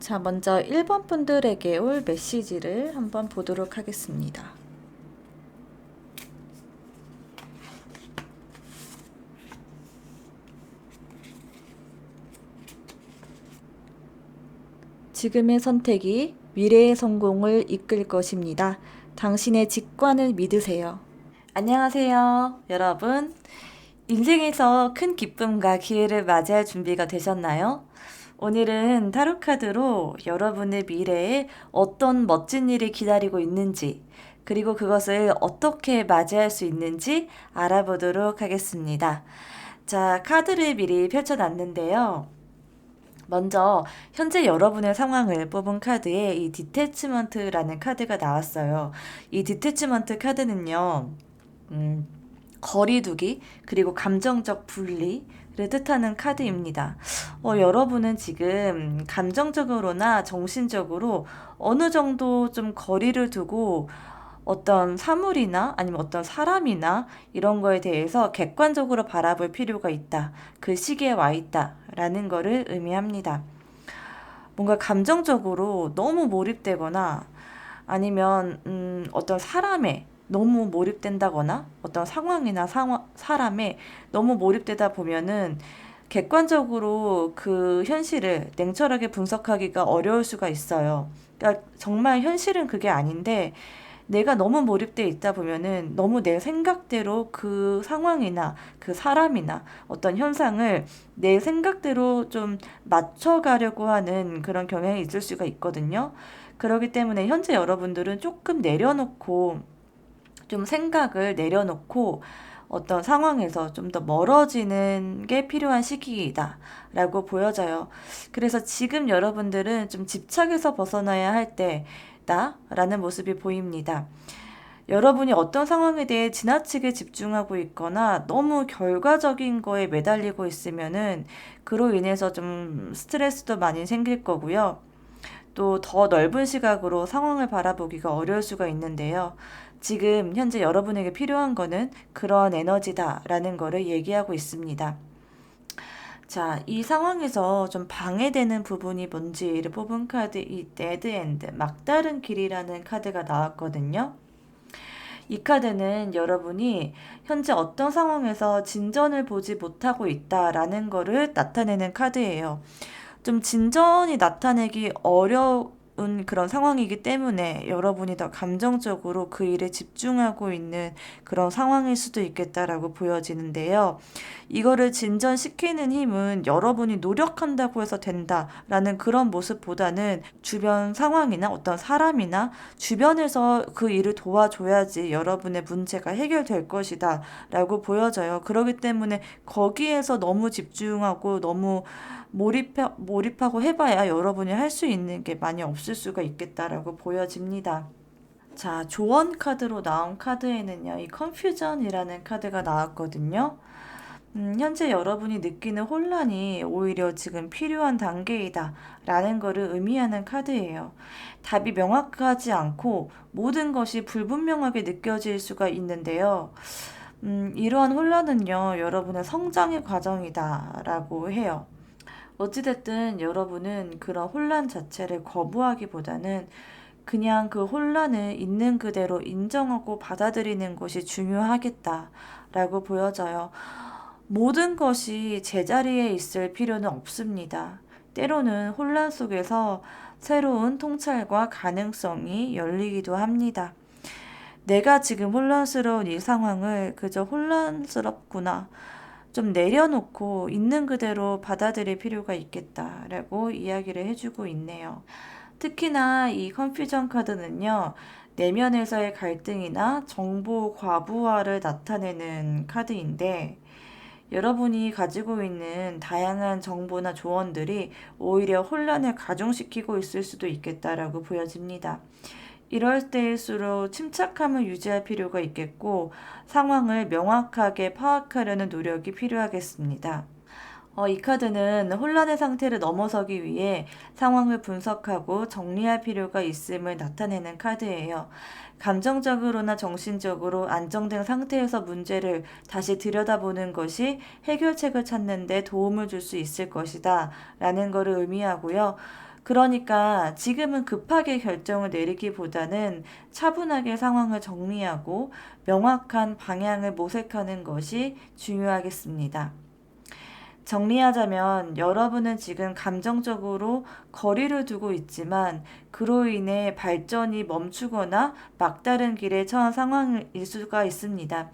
자, 먼저 1번 분들에게 올 메시지를 한번 보도록 하겠습니다. 지금의 선택이 미래의 성공을 이끌 것입니다. 당신의 직관을 믿으세요. 안녕하세요, 여러분. 인생에서 큰 기쁨과 기회를 맞이할 준비가 되셨나요? 오늘은 타로 카드로 여러분의 미래에 어떤 멋진 일이 기다리고 있는지, 그리고 그것을 어떻게 맞이할 수 있는지 알아보도록 하겠습니다. 자, 카드를 미리 펼쳐놨는데요. 먼저 현재 여러분의 상황을 뽑은 카드에 이 디태치먼트라는 카드가 나왔어요. 이 디태치먼트 카드는요. 거리두기, 그리고 감정적 분리를 뜻하는 카드입니다. 여러분은 지금 감정적으로나 정신적으로 어느 정도 좀 거리를 두고 어떤 사물이나 아니면 어떤 사람이나 이런 거에 대해서 객관적으로 바라볼 필요가 있다. 그 시기에 와 있다. 라는 거를 의미합니다. 뭔가 감정적으로 너무 몰입되거나 아니면 어떤 사람에 너무 몰입된다거나 어떤 상황이나 사람에 너무 몰입되다 보면은 객관적으로 그 현실을 냉철하게 분석하기가 어려울 수가 있어요. 그러니까 정말 현실은 그게 아닌데 내가 너무 몰입돼 있다 보면은 너무 내 생각대로 그 상황이나 그 사람이나 어떤 현상을 내 생각대로 좀 맞춰가려고 하는 그런 경향이 있을 수가 있거든요. 그렇기 때문에 현재 여러분들은 조금 내려놓고 좀 생각을 내려놓고 어떤 상황에서 좀 더 멀어지는 게 필요한 시기이다라고 보여져요. 그래서 지금 여러분들은 좀 집착에서 벗어나야 할 때다라는 모습이 보입니다. 여러분이 어떤 상황에 대해 지나치게 집중하고 있거나 너무 결과적인 거에 매달리고 있으면은 그로 인해서 좀 스트레스도 많이 생길 거고요. 또 더 넓은 시각으로 상황을 바라보기가 어려울 수가 있는데요. 지금 현재 여러분에게 필요한 거는 그런 에너지다라는 거를 얘기하고 있습니다. 자, 이 상황에서 좀 방해되는 부분이 뭔지를 뽑은 카드 이 데드 엔드, 막다른 길이라는 카드가 나왔거든요. 이 카드는 여러분이 현재 어떤 상황에서 진전을 보지 못하고 있다라는 거를 나타내는 카드예요. 좀 진전이 나타내기 어려운 그런 상황이기 때문에 여러분이 더 감정적으로 그 일에 집중하고 있는 그런 상황일 수도 있겠다라고 보여지는데요. 이거를 진전시키는 힘은 여러분이 노력한다고 해서 된다라는 그런 모습보다는 주변 상황이나 어떤 사람이나 주변에서 그 일을 도와줘야지 여러분의 문제가 해결될 것이다 라고 보여져요. 그렇기 때문에 거기에서 너무 집중하고 너무 몰입하고 해봐야 여러분이 할 수 있는 게 많이 없을 수가 있겠다라고 보여집니다. 자, 조언 카드로 나온 카드에는요, 이 컨퓨전이라는 카드가 나왔거든요. 현재 여러분이 느끼는 혼란이 오히려 지금 필요한 단계이다 라는 것을 의미하는 카드예요. 답이 명확하지 않고 모든 것이 불분명하게 느껴질 수가 있는데요. 이러한 혼란은요, 여러분의 성장의 과정이다 라고 해요. 어찌됐든 여러분은 그런 혼란 자체를 거부하기보다는 그냥 그 혼란을 있는 그대로 인정하고 받아들이는 것이 중요하겠다라고 보여져요. 모든 것이 제자리에 있을 필요는 없습니다. 때로는 혼란 속에서 새로운 통찰과 가능성이 열리기도 합니다. 내가 지금 혼란스러운 이 상황을 그저 혼란스럽구나. 좀 내려놓고 있는 그대로 받아들일 필요가 있겠다라고 이야기를 해주고 있네요. 특히나 이 컨퓨전 카드는요, 내면에서의 갈등이나 정보 과부하를 나타내는 카드인데, 여러분이 가지고 있는 다양한 정보나 조언들이 오히려 혼란을 가중시키고 있을 수도 있겠다라고 보여집니다. 이럴 때일수록 침착함을 유지할 필요가 있겠고 상황을 명확하게 파악하려는 노력이 필요하겠습니다. 이 카드는 혼란의 상태를 넘어서기 위해 상황을 분석하고 정리할 필요가 있음을 나타내는 카드예요. 감정적으로나 정신적으로 안정된 상태에서 문제를 다시 들여다보는 것이 해결책을 찾는 데 도움을 줄 수 있을 것이다 라는 것을 의미하고요. 그러니까 지금은 급하게 결정을 내리기보다는 차분하게 상황을 정리하고 명확한 방향을 모색하는 것이 중요하겠습니다. 정리하자면 여러분은 지금 감정적으로 거리를 두고 있지만 그로 인해 발전이 멈추거나 막다른 길에 처한 상황일 수가 있습니다.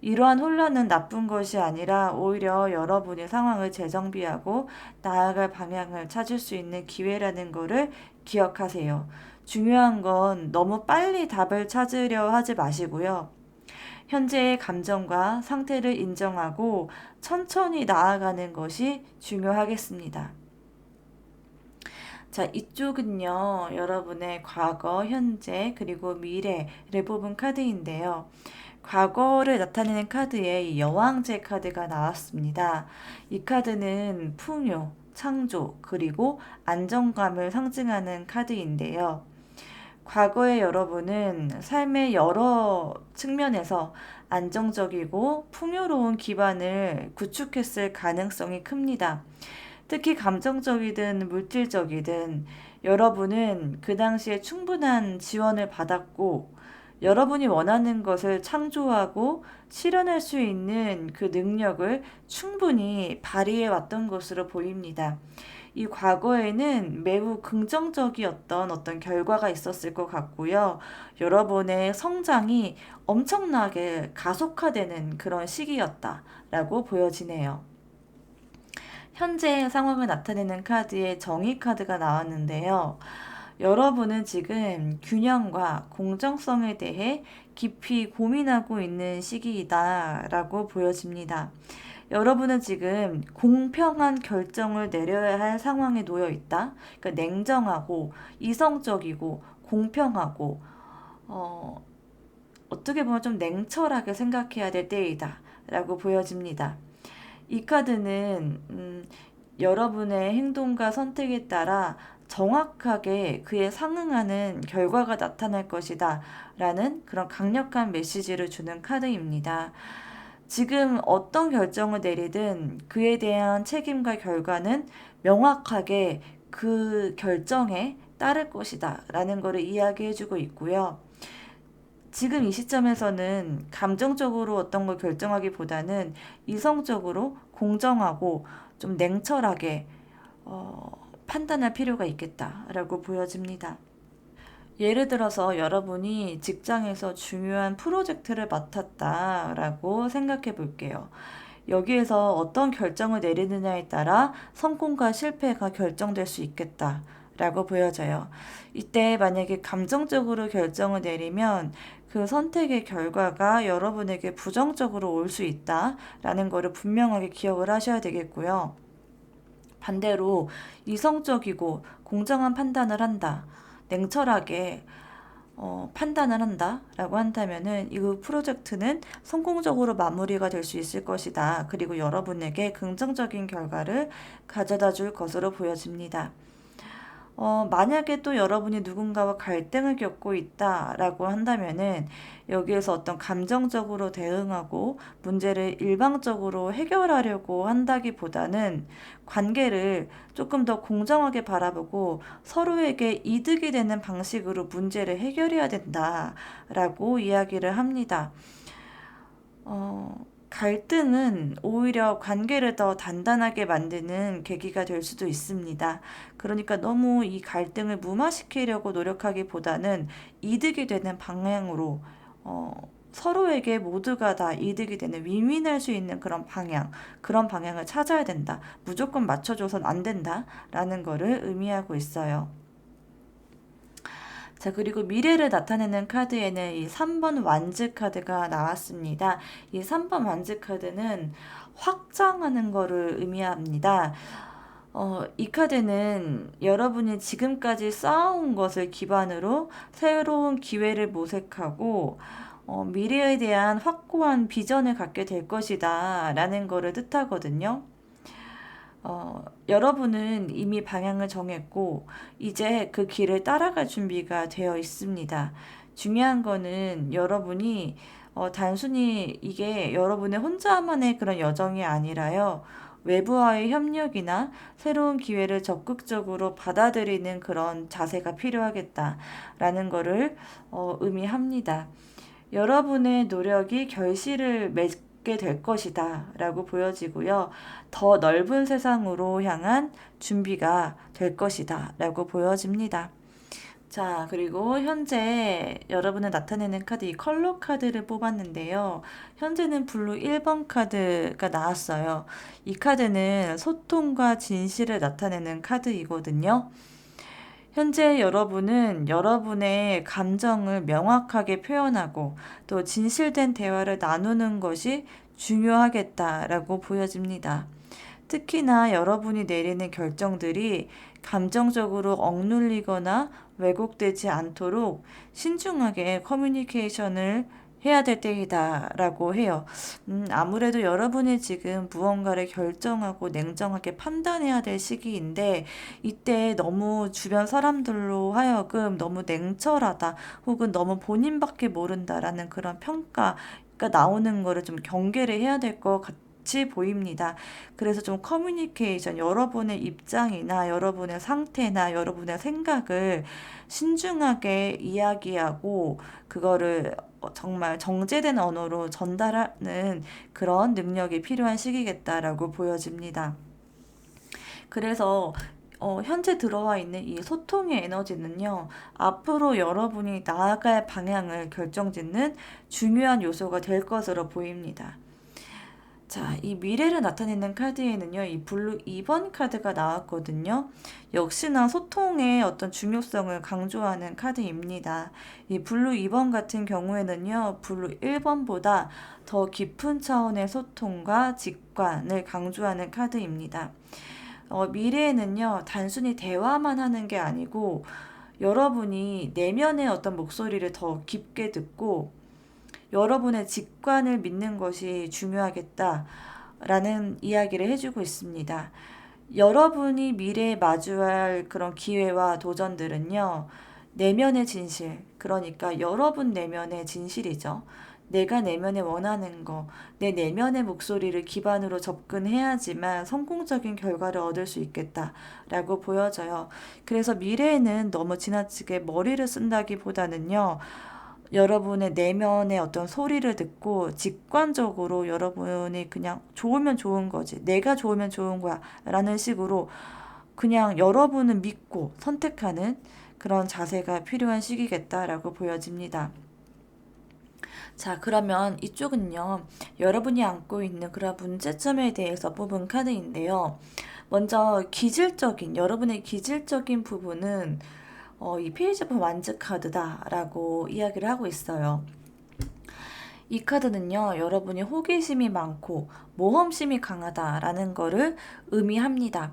이러한 혼란은 나쁜 것이 아니라 오히려 여러분이 상황을 재정비하고 나아갈 방향을 찾을 수 있는 기회라는 것을 기억하세요. 중요한 건 너무 빨리 답을 찾으려 하지 마시고요. 현재의 감정과 상태를 인정하고 천천히 나아가는 것이 중요하겠습니다. 자, 이쪽은요, 여러분의 과거, 현재, 그리고 미래를 뽑은 카드인데요. 과거를 나타내는 카드에 이 여왕제 카드가 나왔습니다. 이 카드는 풍요, 창조, 그리고 안정감을 상징하는 카드인데요. 과거의 여러분은 삶의 여러 측면에서 안정적이고 풍요로운 기반을 구축했을 가능성이 큽니다. 특히 감정적이든 물질적이든 여러분은 그 당시에 충분한 지원을 받았고 여러분이 원하는 것을 창조하고 실현할 수 있는 그 능력을 충분히 발휘해 왔던 것으로 보입니다. 이 과거에는 매우 긍정적이었던 어떤 결과가 있었을 것 같고요. 여러분의 성장이 엄청나게 가속화되는 그런 시기였다라고 보여지네요. 현재의 상황을 나타내는 카드에 정의 카드가 나왔는데요. 여러분은 지금 균형과 공정성에 대해 깊이 고민하고 있는 시기이다라고 보여집니다. 여러분은 지금 공평한 결정을 내려야 할 상황에 놓여 있다. 그러니까 냉정하고 이성적이고 공평하고 어떻게 보면 좀 냉철하게 생각해야 될 때이다 라고 보여집니다. 이 카드는 여러분의 행동과 선택에 따라 정확하게 그에 상응하는 결과가 나타날 것이다 라는 그런 강력한 메시지를 주는 카드입니다. 지금 어떤 결정을 내리든 그에 대한 책임과 결과는 명확하게 그 결정에 따를 것이다 라는 것을 이야기해주고 있고요. 지금 이 시점에서는 감정적으로 어떤 걸 결정하기보다는 이성적으로 공정하고 좀 냉철하게 판단할 필요가 있겠다라고 보여집니다. 예를 들어서 여러분이 직장에서 중요한 프로젝트를 맡았다라고 생각해 볼게요. 여기에서 어떤 결정을 내리느냐에 따라 성공과 실패가 결정될 수 있겠다라고 보여져요. 이때 만약에 감정적으로 결정을 내리면 그 선택의 결과가 여러분에게 부정적으로 올 수 있다라는 것을 분명하게 기억을 하셔야 되겠고요. 반대로 이성적이고 공정한 판단을 한다. 냉철하게 판단을 한다라고 한다면은 이 프로젝트는 성공적으로 마무리가 될 수 있을 것이다. 그리고 여러분에게 긍정적인 결과를 가져다 줄 것으로 보여집니다. 만약에 또 여러분이 누군가와 갈등을 겪고 있다라고 한다면은 여기에서 어떤 감정적으로 대응하고 문제를 일방적으로 해결하려고 한다기보다는 관계를 조금 더 공정하게 바라보고 서로에게 이득이 되는 방식으로 문제를 해결해야 된다라고 이야기를 합니다. 갈등은 오히려 관계를 더 단단하게 만드는 계기가 될 수도 있습니다. 그러니까 너무 이 갈등을 무마시키려고 노력하기보다는 이득이 되는 방향으로 서로에게 모두가 다 이득이 되는 윈윈할 수 있는 그런 방향을 찾아야 된다. 무조건 맞춰줘선 안 된다라는 거를 의미하고 있어요. 자, 그리고 미래를 나타내는 카드에는 이 3번 완즈 카드가 나왔습니다. 이 3번 완즈 카드는 확장하는 거를 의미합니다. 이 카드는 여러분이 지금까지 쌓아온 것을 기반으로 새로운 기회를 모색하고 미래에 대한 확고한 비전을 갖게 될 것이다 라는 거를 뜻하거든요. 여러분은 이미 방향을 정했고 이제 그 길을 따라갈 준비가 되어 있습니다. 중요한 거는 여러분이 단순히 이게 여러분의 혼자만의 그런 여정이 아니라요. 외부와의 협력이나 새로운 기회를 적극적으로 받아들이는 그런 자세가 필요하겠다라는 거를 의미합니다. 여러분의 노력이 결실을 맺게 될 것이다 라고 보여지고요. 더 넓은 세상으로 향한 준비가 될 것이다 라고 보여집니다. 자, 그리고 현재 여러분을 나타내는 카드, 이 컬러 카드를 뽑았는데요. 현재는 블루 1번 카드가 나왔어요. 이 카드는 소통과 진실을 나타내는 카드이거든요. 현재 여러분은 여러분의 감정을 명확하게 표현하고 또 진실된 대화를 나누는 것이 중요하겠다라고 보여집니다. 특히나 여러분이 내리는 결정들이 감정적으로 억눌리거나 왜곡되지 않도록 신중하게 커뮤니케이션을 해야 될 때이다라고 해요. 아무래도 여러분이 지금 무언가를 결정하고 냉정하게 판단해야 될 시기인데 이때 너무 주변 사람들로 하여금 너무 냉철하다 혹은 너무 본인밖에 모른다라는 그런 평가가 나오는 거를 좀 경계를 해야 될 것 같이 보입니다. 그래서 좀 커뮤니케이션, 여러분의 입장이나 여러분의 상태나 여러분의 생각을 신중하게 이야기하고 그거를 정말 정제된 언어로 전달하는 그런 능력이 필요한 시기겠다라고 보여집니다. 그래서 현재 들어와 있는 이 소통의 에너지는요, 앞으로 여러분이 나아갈 방향을 결정짓는 중요한 요소가 될 것으로 보입니다. 자, 이 미래를 나타내는 카드에는요, 이 블루 2번 카드가 나왔거든요. 역시나 소통의 어떤 중요성을 강조하는 카드입니다. 이 블루 2번 같은 경우에는요, 블루 1번보다 더 깊은 차원의 소통과 직관을 강조하는 카드입니다. 미래에는요, 단순히 대화만 하는 게 아니고, 여러분이 내면의 어떤 목소리를 더 깊게 듣고, 여러분의 직관을 믿는 것이 중요하겠다라는 이야기를 해주고 있습니다. 여러분이 미래에 마주할 그런 기회와 도전들은요, 내면의 진실, 그러니까 여러분 내면의 진실이죠. 내가 내면에 원하는 거, 내 내면의 목소리를 기반으로 접근해야지만 성공적인 결과를 얻을 수 있겠다라고 보여져요. 그래서 미래에는 너무 지나치게 머리를 쓴다기보다는요, 여러분의 내면의 어떤 소리를 듣고 직관적으로 여러분이 그냥 좋으면 좋은 거지, 내가 좋으면 좋은 거야 라는 식으로 그냥 여러분을 믿고 선택하는 그런 자세가 필요한 시기겠다라고 보여집니다. 자, 그러면 이쪽은요, 여러분이 안고 있는 그런 문제점에 대해서 뽑은 카드인데요. 먼저 여러분의 기질적인 부분은 이 페이지 오브 완즈 카드다라고 이야기를 하고 있어요. 이 카드는요, 여러분이 호기심이 많고 모험심이 강하다라는 거를 의미합니다.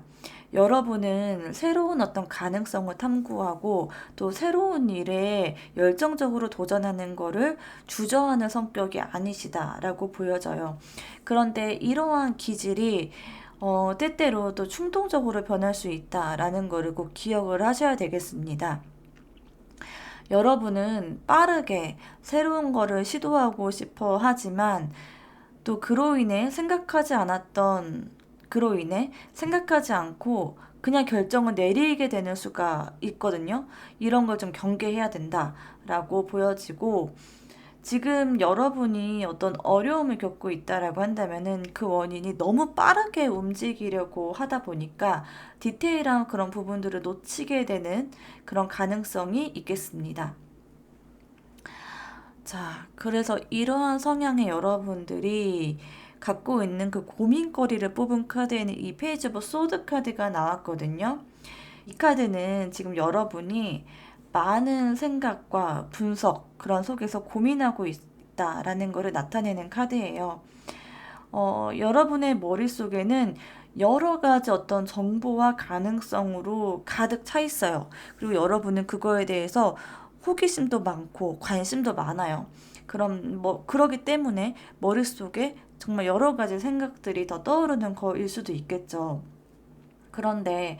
여러분은 새로운 어떤 가능성을 탐구하고 또 새로운 일에 열정적으로 도전하는 거를 주저하는 성격이 아니시다라고 보여져요. 그런데 이러한 기질이 때때로 또 충동적으로 변할 수 있다라는 거를 꼭 기억을 하셔야 되겠습니다. 여러분은 빠르게 새로운 거를 시도하고 싶어 하지만 또 그로 인해 생각하지 않고 그냥 결정을 내리게 되는 수가 있거든요. 이런 걸 좀 경계해야 된다라고 보여지고, 지금 여러분이 어떤 어려움을 겪고 있다라고 한다면은 그 원인이 너무 빠르게 움직이려고 하다 보니까 디테일한 그런 부분들을 놓치게 되는 그런 가능성이 있겠습니다. 자, 그래서 이러한 성향의 여러분들이 갖고 있는 그 고민거리를 뽑은 카드에는 이 페이지 오브 소드 카드가 나왔거든요. 이 카드는 지금 여러분이 많은 생각과 분석 그런 속에서 고민하고 있다라는 것을 나타내는 카드예요. 여러분의 머릿속에는 여러 가지 어떤 정보와 가능성으로 가득 차 있어요. 그리고 여러분은 그거에 대해서 호기심도 많고 관심도 많아요. 그러기 때문에 머릿속에 정말 여러 가지 생각들이 더 떠오르는 거일 수도 있겠죠. 그런데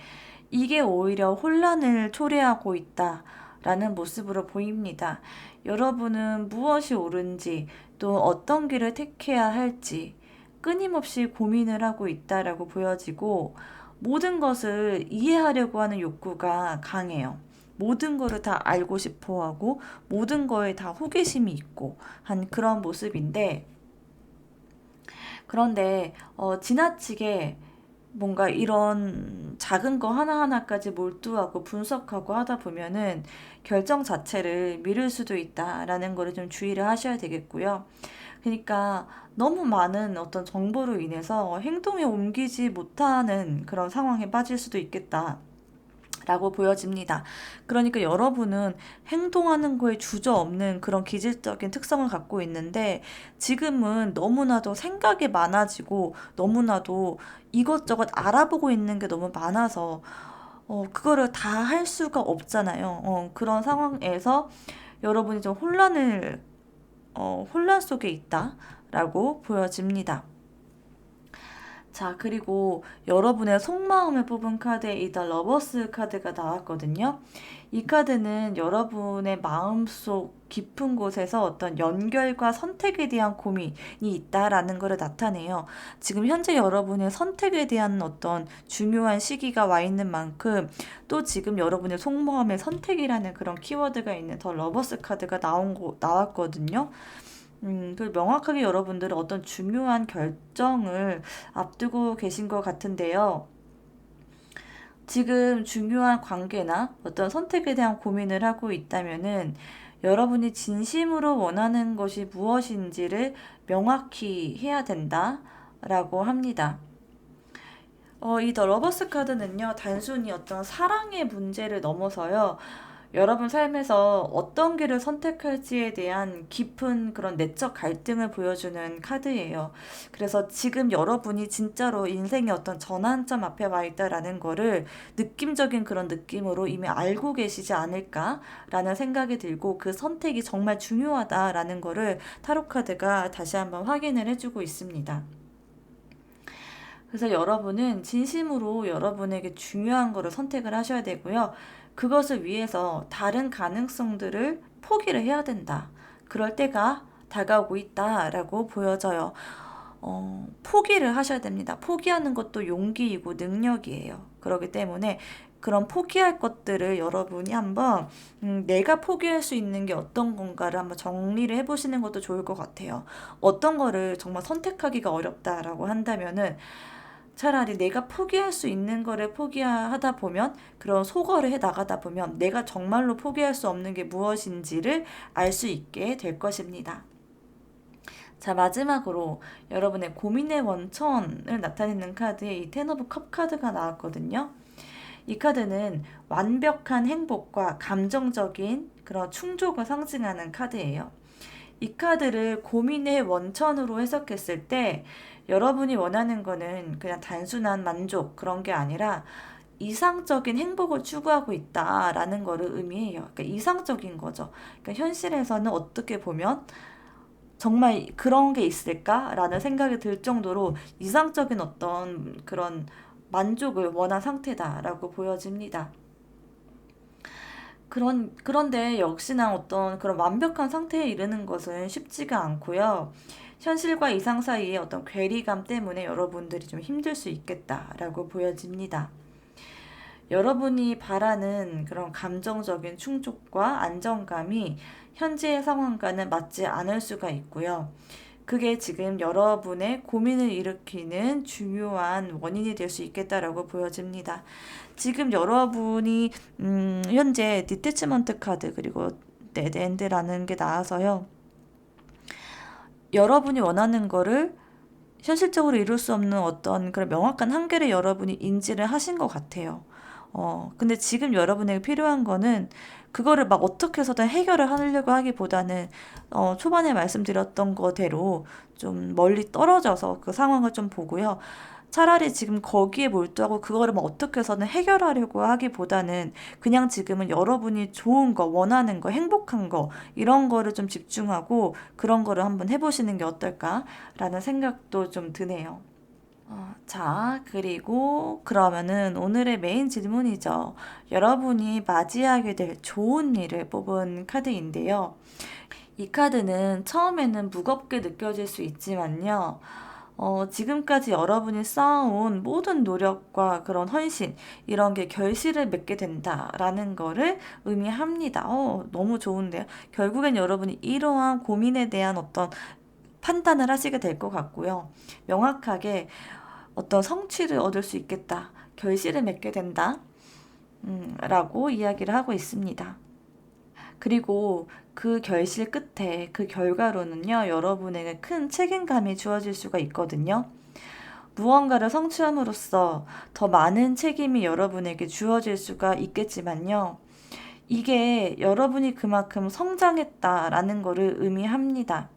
이게 오히려 혼란을 초래하고 있다라는 모습으로 보입니다. 여러분은 무엇이 옳은지 또 어떤 길을 택해야 할지 끊임없이 고민을 하고 있다라고 보여지고 모든 것을 이해하려고 하는 욕구가 강해요. 모든 거를 다 알고 싶어 하고 모든 거에 다 호기심이 있고 한 그런 모습인데 그런데 지나치게 뭔가 이런 작은 거 하나하나까지 몰두하고 분석하고 하다 보면은 결정 자체를 미룰 수도 있다라는 거를 좀 주의를 하셔야 되겠고요. 그러니까 너무 많은 어떤 정보로 인해서 행동에 옮기지 못하는 그런 상황에 빠질 수도 있겠다. 라고 보여집니다. 그러니까 여러분은 행동하는 거에 주저없는 그런 기질적인 특성을 갖고 있는데 지금은 너무나도 생각이 많아지고 너무나도 이것저것 알아보고 있는 게 너무 많아서 그거를 다 할 수가 없잖아요. 그런 상황에서 여러분이 좀 혼란 속에 있다라고 보여집니다. 자, 그리고 여러분의 속마음을 뽑은 카드에 이 The 러버스 카드가 나왔거든요. 이 카드는 여러분의 마음속 깊은 곳에서 어떤 연결과 선택에 대한 고민이 있다라는 것을 나타내요. 지금 현재 여러분의 선택에 대한 어떤 중요한 시기가 와 있는 만큼 또 지금 여러분의 속마음의 선택이라는 그런 키워드가 있는 더 러버스 카드가 나왔거든요. 그 명확하게 여러분들은 어떤 중요한 결정을 앞두고 계신 것 같은데요. 지금 중요한 관계나 어떤 선택에 대한 고민을 하고 있다면은 여러분이 진심으로 원하는 것이 무엇인지를 명확히 해야 된다라고 합니다. 이 더 러버스 카드는요, 단순히 어떤 사랑의 문제를 넘어서요, 여러분 삶에서 어떤 길을 선택할지에 대한 깊은 그런 내적 갈등을 보여주는 카드예요. 그래서 지금 여러분이 진짜로 인생의 어떤 전환점 앞에 와 있다라는 거를 느낌적인 그런 느낌으로 이미 알고 계시지 않을까라는 생각이 들고 그 선택이 정말 중요하다라는 거를 타로 카드가 다시 한번 확인을 해주고 있습니다. 그래서 여러분은 진심으로 여러분에게 중요한 거를 선택을 하셔야 되고요. 그것을 위해서 다른 가능성들을 포기를 해야 된다. 그럴 때가 다가오고 있다라고 보여져요. 포기를 하셔야 됩니다. 포기하는 것도 용기이고 능력이에요. 그렇기 때문에 그런 포기할 것들을 여러분이 한번 내가 포기할 수 있는 게 어떤 건가를 한번 정리를 해보시는 것도 좋을 것 같아요. 어떤 거를 정말 선택하기가 어렵다라고 한다면은 차라리 내가 포기할 수 있는 거를 포기하다 보면 그런 소거를 해 나가다 보면 내가 정말로 포기할 수 없는 게 무엇인지를 알 수 있게 될 것입니다. 자, 마지막으로 여러분의 고민의 원천을 나타내는 카드에 이 텐 오브 컵 카드가 나왔거든요. 이 카드는 완벽한 행복과 감정적인 그런 충족을 상징하는 카드예요. 이 카드를 고민의 원천으로 해석했을 때 여러분이 원하는 거는 그냥 단순한 만족 그런 게 아니라 이상적인 행복을 추구하고 있다라는 거를 의미해요. 그러니까 이상적인 거죠. 그러니까 현실에서는 어떻게 보면 정말 그런 게 있을까라는 생각이 들 정도로 이상적인 어떤 그런 만족을 원한 상태다라고 보여집니다. 그런데 역시나 어떤 그런 완벽한 상태에 이르는 것은 쉽지가 않고요. 현실과 이상 사이의 어떤 괴리감 때문에 여러분들이 좀 힘들 수 있겠다라고 보여집니다. 여러분이 바라는 그런 감정적인 충족과 안정감이 현재의 상황과는 맞지 않을 수가 있고요. 그게 지금 여러분의 고민을 일으키는 중요한 원인이 될 수 있겠다라고 보여집니다. 지금 여러분이 현재 디태치먼트 카드 그리고 데드 엔드라는 게 나와서요. 여러분이 원하는 거를 현실적으로 이룰 수 없는 어떤 그런 명확한 한계를 여러분이 인지를 하신 것 같아요. 근데 지금 여러분에게 필요한 거는 그거를 막 어떻게 해서든 해결을 하려고 하기보다는 초반에 말씀드렸던 거대로 좀 멀리 떨어져서 그 상황을 좀 보고요. 차라리 지금 거기에 몰두하고 그거를 막 어떻게 해서든 해결하려고 하기보다는 그냥 지금은 여러분이 좋은 거, 원하는 거, 행복한 거 이런 거를 좀 집중하고 그런 거를 한번 해보시는 게 어떨까라는 생각도 좀 드네요. 자, 그리고 그러면은 오늘의 메인 질문이죠. 여러분이 맞이하게 될 좋은 일을 뽑은 카드인데요. 이 카드는 처음에는 무겁게 느껴질 수 있지만요. 지금까지 여러분이 쌓아온 모든 노력과 그런 헌신, 이런 게 결실을 맺게 된다라는 거를 의미합니다. 너무 좋은데요. 결국엔 여러분이 이러한 고민에 대한 어떤 판단을 하시게 될 것 같고요. 명확하게 어떤 성취를 얻을 수 있겠다, 결실을 맺게 된다, 라고 이야기를 하고 있습니다. 그리고 그 결실 끝에 그 결과로는요, 여러분에게 큰 책임감이 주어질 수가 있거든요. 무언가를 성취함으로써 더 많은 책임이 여러분에게 주어질 수가 있겠지만요. 이게 여러분이 그만큼 성장했다라는 것을 의미합니다.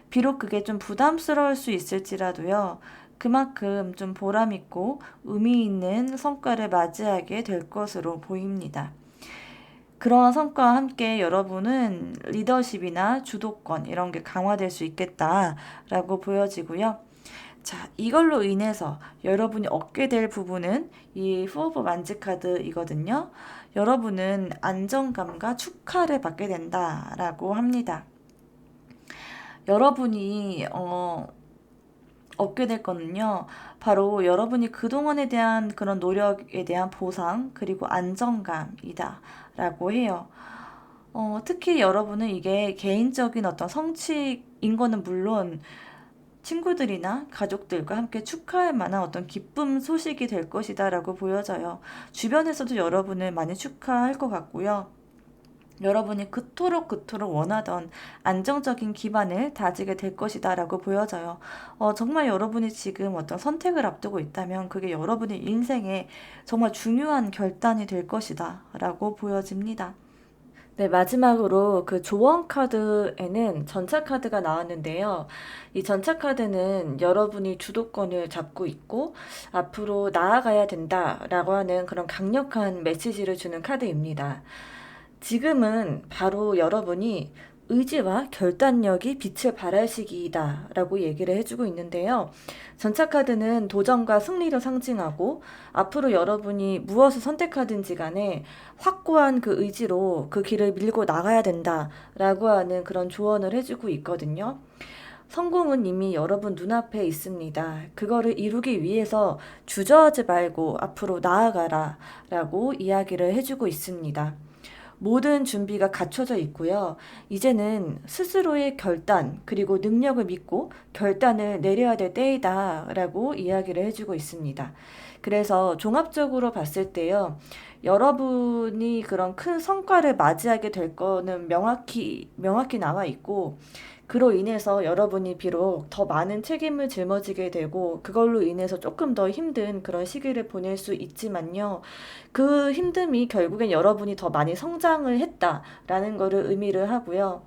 비록 그게 좀 부담스러울 수 있을지라도요, 그만큼 좀 보람있고 의미 있는 성과를 맞이하게 될 것으로 보입니다. 그러한 성과와 함께 여러분은 리더십이나 주도권 이런 게 강화될 수 있겠다라고 보여지고요. 자, 이걸로 인해서 여러분이 얻게 될 부분은 이 포 오브 만지 카드이거든요. 여러분은 안정감과 축하를 받게 된다라고 합니다. 여러분이 얻게 될 거는요, 바로 여러분이 그동안에 대한 그런 노력에 대한 보상, 그리고 안정감이다 라고 해요. 특히 여러분은 이게 개인적인 어떤 성취인 거는 물론 친구들이나 가족들과 함께 축하할 만한 어떤 기쁨 소식이 될 것이다 라고 보여져요. 주변에서도 여러분을 많이 축하할 것 같고요. 여러분이 그토록 원하던 안정적인 기반을 다지게 될 것이다 라고 보여져요. 정말 여러분이 지금 어떤 선택을 앞두고 있다면 그게 여러분의 인생에 정말 중요한 결단이 될 것이다 라고 보여집니다. 네, 마지막으로 그 조언 카드에는 전차 카드가 나왔는데요. 이 전차 카드는 여러분이 주도권을 잡고 있고 앞으로 나아가야 된다라고 하는 그런 강력한 메시지를 주는 카드입니다. 지금은 바로 여러분이 의지와 결단력이 빛을 발할 시기이다 라고 얘기를 해주고 있는데요. 전차카드는 도전과 승리를 상징하고 앞으로 여러분이 무엇을 선택하든지 간에 확고한 그 의지로 그 길을 밀고 나가야 된다 라고 하는 그런 조언을 해주고 있거든요. 성공은 이미 여러분 눈앞에 있습니다. 그거를 이루기 위해서 주저하지 말고 앞으로 나아가라 라고 이야기를 해주고 있습니다. 모든 준비가 갖춰져 있고요. 이제는 스스로의 결단 그리고 능력을 믿고 결단을 내려야 될 때이다 라고 이야기를 해주고 있습니다. 그래서 종합적으로 봤을 때요. 여러분이 그런 큰 성과를 맞이하게 될 거는 명확히 나와 있고 그로 인해서 여러분이 비록 더 많은 책임을 짊어지게 되고 그걸로 인해서 조금 더 힘든 그런 시기를 보낼 수 있지만요. 그 힘듦이 결국엔 여러분이 더 많이 성장을 했다라는 거를 의미를 하고요.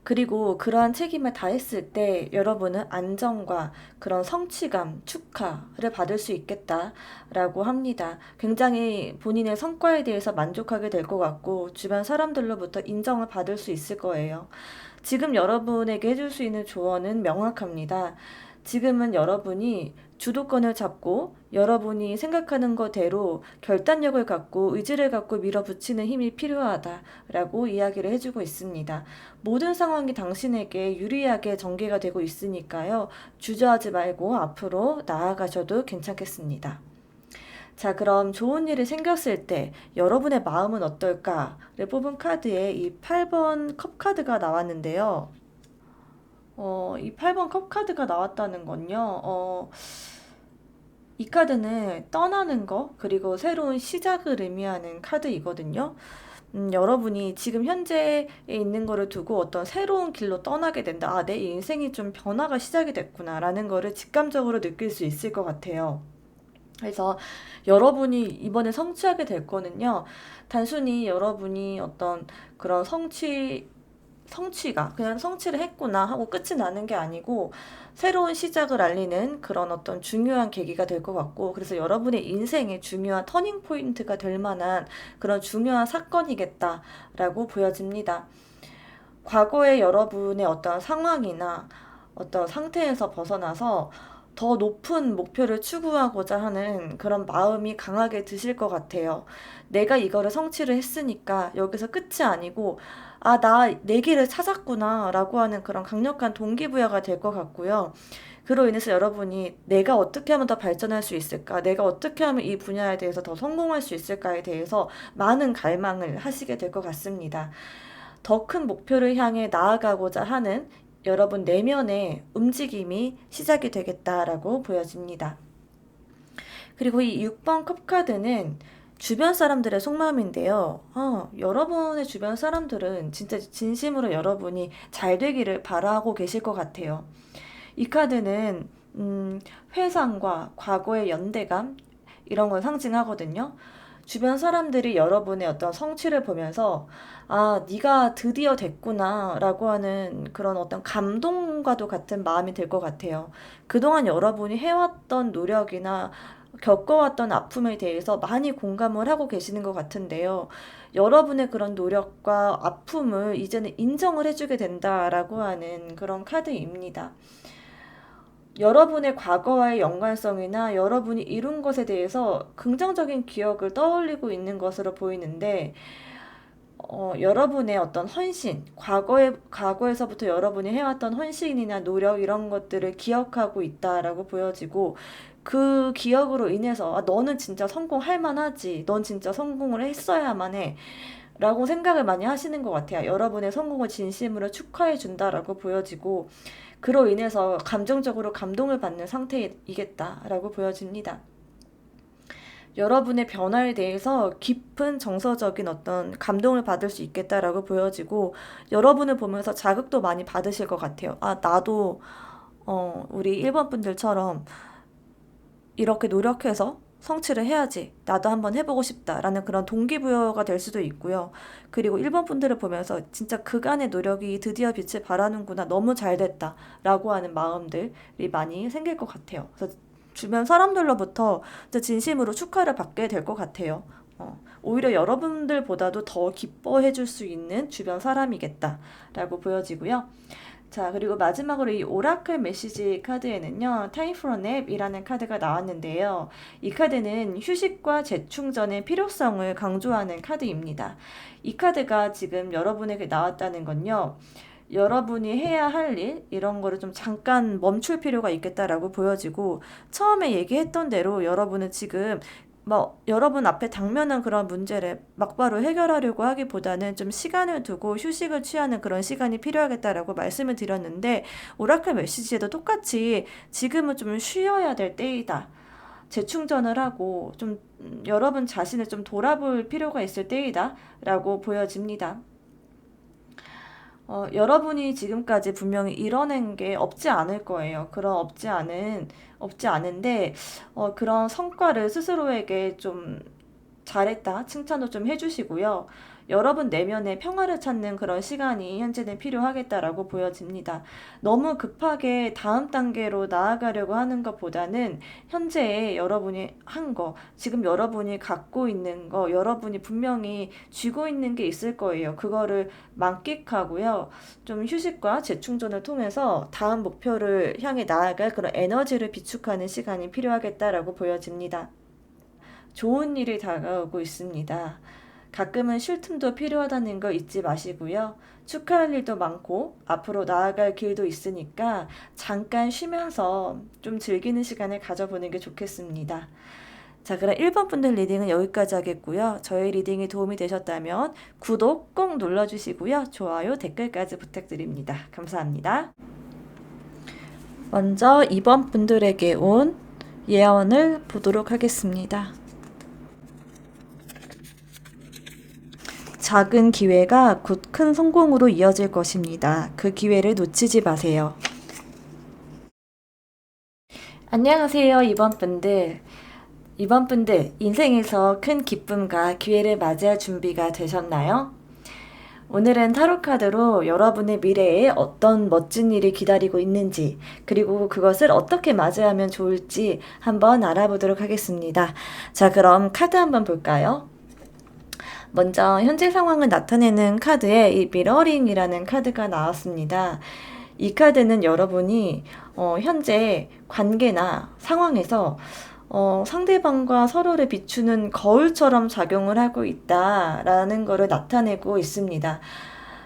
그리고 그러한 책임을 다했을 때 여러분은 안정과 그런 성취감, 축하를 받을 수 있겠다라고 합니다. 굉장히 본인의 성과에 대해서 만족하게 될 것 같고 주변 사람들로부터 인정을 받을 수 있을 거예요. 지금 여러분에게 해줄 수 있는 조언은 명확합니다. 지금은 여러분이 주도권을 잡고 여러분이 생각하는 것대로 결단력을 갖고 의지를 갖고 밀어붙이는 힘이 필요하다라고 이야기를 해주고 있습니다. 모든 상황이 당신에게 유리하게 전개가 되고 있으니까요. 주저하지 말고 앞으로 나아가셔도 괜찮겠습니다. 자, 그럼 좋은 일이 생겼을 때 여러분의 마음은 어떨까를 뽑은 카드에 이 8번 컵 카드가 나왔는데요. 이 8번 컵 카드가 나왔다는 건요. 이 카드는 떠나는 거, 그리고 새로운 시작을 의미하는 카드이거든요. 여러분이 지금 현재에 있는 거를 두고 어떤 새로운 길로 떠나게 된다. 아, 내 인생이 좀 변화가 시작이 됐구나라는 거를 직감적으로 느낄 수 있을 것 같아요. 그래서 여러분이 이번에 성취하게 될 거는요, 단순히 여러분이 어떤 그런 성취가 그냥 성취를 했구나 하고 끝이 나는 게 아니고 새로운 시작을 알리는 그런 어떤 중요한 계기가 될 것 같고, 그래서 여러분의 인생의 중요한 터닝 포인트가 될 만한 그런 중요한 사건이겠다라고 보여집니다. 과거의 여러분의 어떤 상황이나 어떤 상태에서 벗어나서 더 높은 목표를 추구하고자 하는 그런 마음이 강하게 드실 것 같아요. 내가 이거를 성취를 했으니까 여기서 끝이 아니고, 아, 나 내 길을 찾았구나, 라고 하는 그런 강력한 동기부여가 될 것 같고요. 그로 인해서 여러분이 내가 어떻게 하면 더 발전할 수 있을까? 내가 어떻게 하면 이 분야에 대해서 더 성공할 수 있을까에 대해서 많은 갈망을 하시게 될 것 같습니다. 더 큰 목표를 향해 나아가고자 하는 여러분 내면의 움직임이 시작이 되겠다라고 보여집니다. 그리고 이 6번 컵카드는 주변 사람들의 속마음인데요. 여러분의 주변 사람들은 진짜 진심으로 여러분이 잘 되기를 바라고 계실 것 같아요. 이 카드는 회상과 과거의 연대감 이런 걸 상징하거든요. 주변 사람들이 여러분의 어떤 성취를 보면서 아, 네가 드디어 됐구나라고 하는 그런 어떤 감동과도 같은 마음이 들 것 같아요. 그동안 여러분이 해왔던 노력이나 겪어왔던 아픔에 대해서 많이 공감을 하고 계시는 것 같은데요. 여러분의 그런 노력과 아픔을 이제는 인정을 해주게 된다라고 하는 그런 카드입니다. 여러분의 과거와의 연관성이나 여러분이 이룬 것에 대해서 긍정적인 기억을 떠올리고 있는 것으로 보이는데, 여러분의 어떤 헌신, 과거에서부터 여러분이 해왔던 헌신이나 노력 이런 것들을 기억하고 있다라고 보여지고, 그 기억으로 인해서, 아, 너는 진짜 성공할 만하지. 넌 진짜 성공을 했어야만 해. 라고 생각을 많이 하시는 것 같아요. 여러분의 성공을 진심으로 축하해 준다라고 보여지고, 그로 인해서 감정적으로 감동을 받는 상태이겠다라고 보여집니다. 여러분의 변화에 대해서 깊은 정서적인 어떤 감동을 받을 수 있겠다라고 보여지고, 여러분을 보면서 자극도 많이 받으실 것 같아요. 아, 나도 우리 1번 분들처럼 이렇게 노력해서 성취를 해야지. 나도 한번 해보고 싶다라는 그런 동기부여가 될 수도 있고요. 그리고 1번 분들을 보면서 진짜 그간의 노력이 드디어 빛을 발하는구나. 너무 잘 됐다. 라고 하는 마음들이 많이 생길 것 같아요. 그래서 주변 사람들로부터 진짜 진심으로 축하를 받게 될 것 같아요. 오히려 여러분들보다도 더 기뻐해 줄 수 있는 주변 사람이겠다라고 보여지고요. 자, 그리고 마지막으로 이 오라클 메시지 카드에는요, Time for a Nap이라는 카드가 나왔는데요. 이 카드는 휴식과 재충전의 필요성을 강조하는 카드입니다. 이 카드가 지금 여러분에게 나왔다는 건요, 여러분이 해야 할 일, 이런 거를 좀 잠깐 멈출 필요가 있겠다라고 보여지고, 처음에 얘기했던 대로 여러분은 지금 뭐 여러분 앞에 당면한 그런 문제를 막바로 해결하려고 하기보다는 좀 시간을 두고 휴식을 취하는 그런 시간이 필요하겠다라고 말씀을 드렸는데, 오라클 메시지에도 똑같이 지금은 좀 쉬어야 될 때이다. 재충전을 하고 좀 여러분 자신을 좀 돌아볼 필요가 있을 때이다 라고 보여집니다. 여러분이 지금까지 분명히 이뤄낸 게 없지 않을 거예요. 그런 없지 않은데, 그런 성과를 스스로에게 좀 잘했다, 칭찬도 좀 해주시고요. 여러분 내면의 평화를 찾는 그런 시간이 현재는 필요하겠다라고 보여집니다. 너무 급하게 다음 단계로 나아가려고 하는 것보다는 현재에 여러분이 한 거, 지금 여러분이 갖고 있는 거, 여러분이 분명히 쥐고 있는 게 있을 거예요. 그거를 만끽하고요. 좀 휴식과 재충전을 통해서 다음 목표를 향해 나아갈 그런 에너지를 비축하는 시간이 필요하겠다라고 보여집니다. 좋은 일이 다가오고 있습니다. 가끔은 쉴 틈도 필요하다는 거 잊지 마시고요. 축하할 일도 많고 앞으로 나아갈 길도 있으니까 잠깐 쉬면서 좀 즐기는 시간을 가져보는 게 좋겠습니다. 자, 그럼 1번 분들 리딩은 여기까지 하겠고요. 저의 리딩이 도움이 되셨다면 구독 꼭 눌러주시고요. 좋아요, 댓글까지 부탁드립니다. 감사합니다. 먼저 2번 분들에게 온 예언을 보도록 하겠습니다. 작은 기회가 곧 큰 성공으로 이어질 것입니다. 그 기회를 놓치지 마세요. 안녕하세요, 2번 분들. 2번 분들, 인생에서 큰 기쁨과 기회를 맞이할 준비가 되셨나요? 오늘은 타로카드로 여러분의 미래에 어떤 멋진 일이 기다리고 있는지, 그리고 그것을 어떻게 맞이하면 좋을지 한번 알아보도록 하겠습니다. 자, 그럼 카드 한번 볼까요? 먼저 현재 상황을 나타내는 카드에 이 미러링이라는 카드가 나왔습니다. 이 카드는 여러분이 현재 관계나 상황에서 상대방과 서로를 비추는 거울처럼 작용을 하고 있다라는 것을 나타내고 있습니다.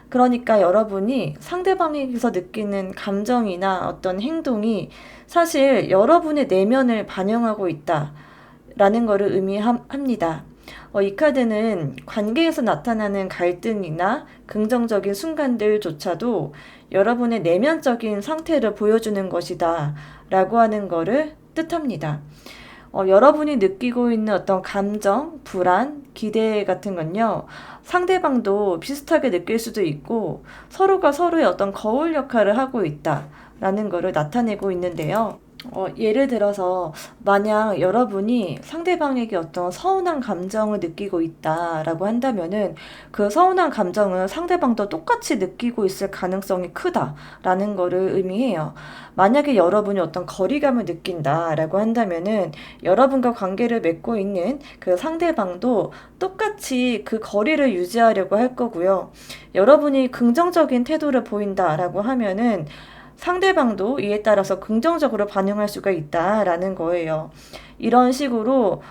그러니까 여러분이 상대방에게서 느끼는 감정이나 어떤 행동이 사실 여러분의 내면을 반영하고 있다라는 것을 의미합니다. 이 카드는 관계에서 나타나는 갈등이나 긍정적인 순간들조차도 여러분의 내면적인 상태를 보여주는 것이다 라고 하는 것을 뜻합니다. 여러분이 느끼고 있는 어떤 감정, 불안, 기대 같은 건요, 상대방도 비슷하게 느낄 수도 있고 서로가 서로의 어떤 거울 역할을 하고 있다라는 것을 나타내고 있는데요. 예를 들어서 만약 여러분이 상대방에게 어떤 서운한 감정을 느끼고 있다라고 한다면은 그 서운한 감정을 상대방도 똑같이 느끼고 있을 가능성이 크다라는 거를 의미해요. 만약에 여러분이 어떤 거리감을 느낀다라고 한다면은 여러분과 관계를 맺고 있는 그 상대방도 똑같이 그 거리를 유지하려고 할 거고요. 여러분이 긍정적인 태도를 보인다라고 하면은 상대방도 이에 따라서 긍정적으로 반응할 수가 있다라는 거예요. 이런 식으로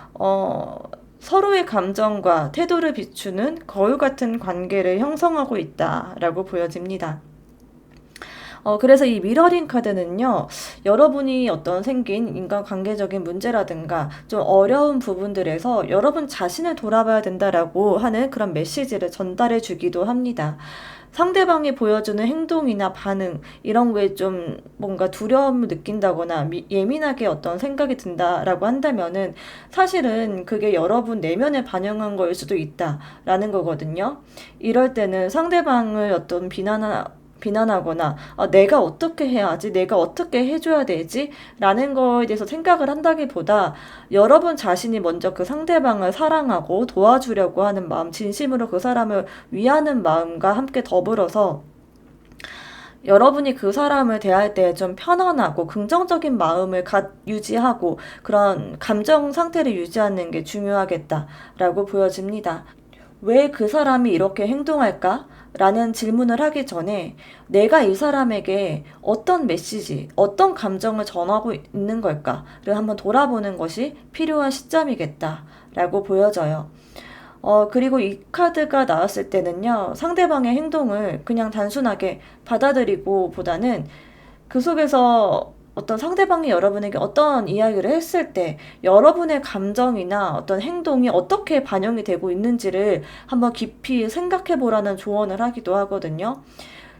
서로의 감정과 태도를 비추는 거울 같은 관계를 형성하고 있다라고 보여집니다. 그래서 이 미러링 카드는요, 여러분이 어떤 생긴 인간관계적인 문제라든가 좀 어려운 부분들에서 여러분 자신을 돌아봐야 된다라고 하는 그런 메시지를 전달해 주기도 합니다. 상대방이 보여주는 행동이나 반응, 이런 거에 좀 뭔가 두려움을 느낀다거나 예민하게 어떤 생각이 든다라고 한다면은 사실은 그게 여러분 내면에 반영한 거일 수도 있다라는 거거든요. 이럴 때는 상대방을 어떤 비난하거나 내가 어떻게 해야지? 내가 어떻게 해줘야 되지? 라는 거에 대해서 생각을 한다기보다 여러분 자신이 먼저 그 상대방을 사랑하고 도와주려고 하는 마음, 진심으로 그 사람을 위하는 마음과 함께 더불어서 여러분이 그 사람을 대할 때 좀 편안하고 긍정적인 마음을 유지하고 그런 감정 상태를 유지하는 게 중요하겠다라고 보여집니다. 왜 그 사람이 이렇게 행동할까? 라는 질문을 하기 전에 내가 이 사람에게 어떤 메시지, 어떤 감정을 전하고 있는 걸까를 한번 돌아보는 것이 필요한 시점이겠다라고 보여져요. 그리고 이 카드가 나왔을 때는요, 상대방의 행동을 그냥 단순하게 받아들이고 보다는 그 속에서 어떤 상대방이 여러분에게 어떤 이야기를 했을 때 여러분의 감정이나 어떤 행동이 어떻게 반영이 되고 있는지를 한번 깊이 생각해 보라는 조언을 하기도 하거든요.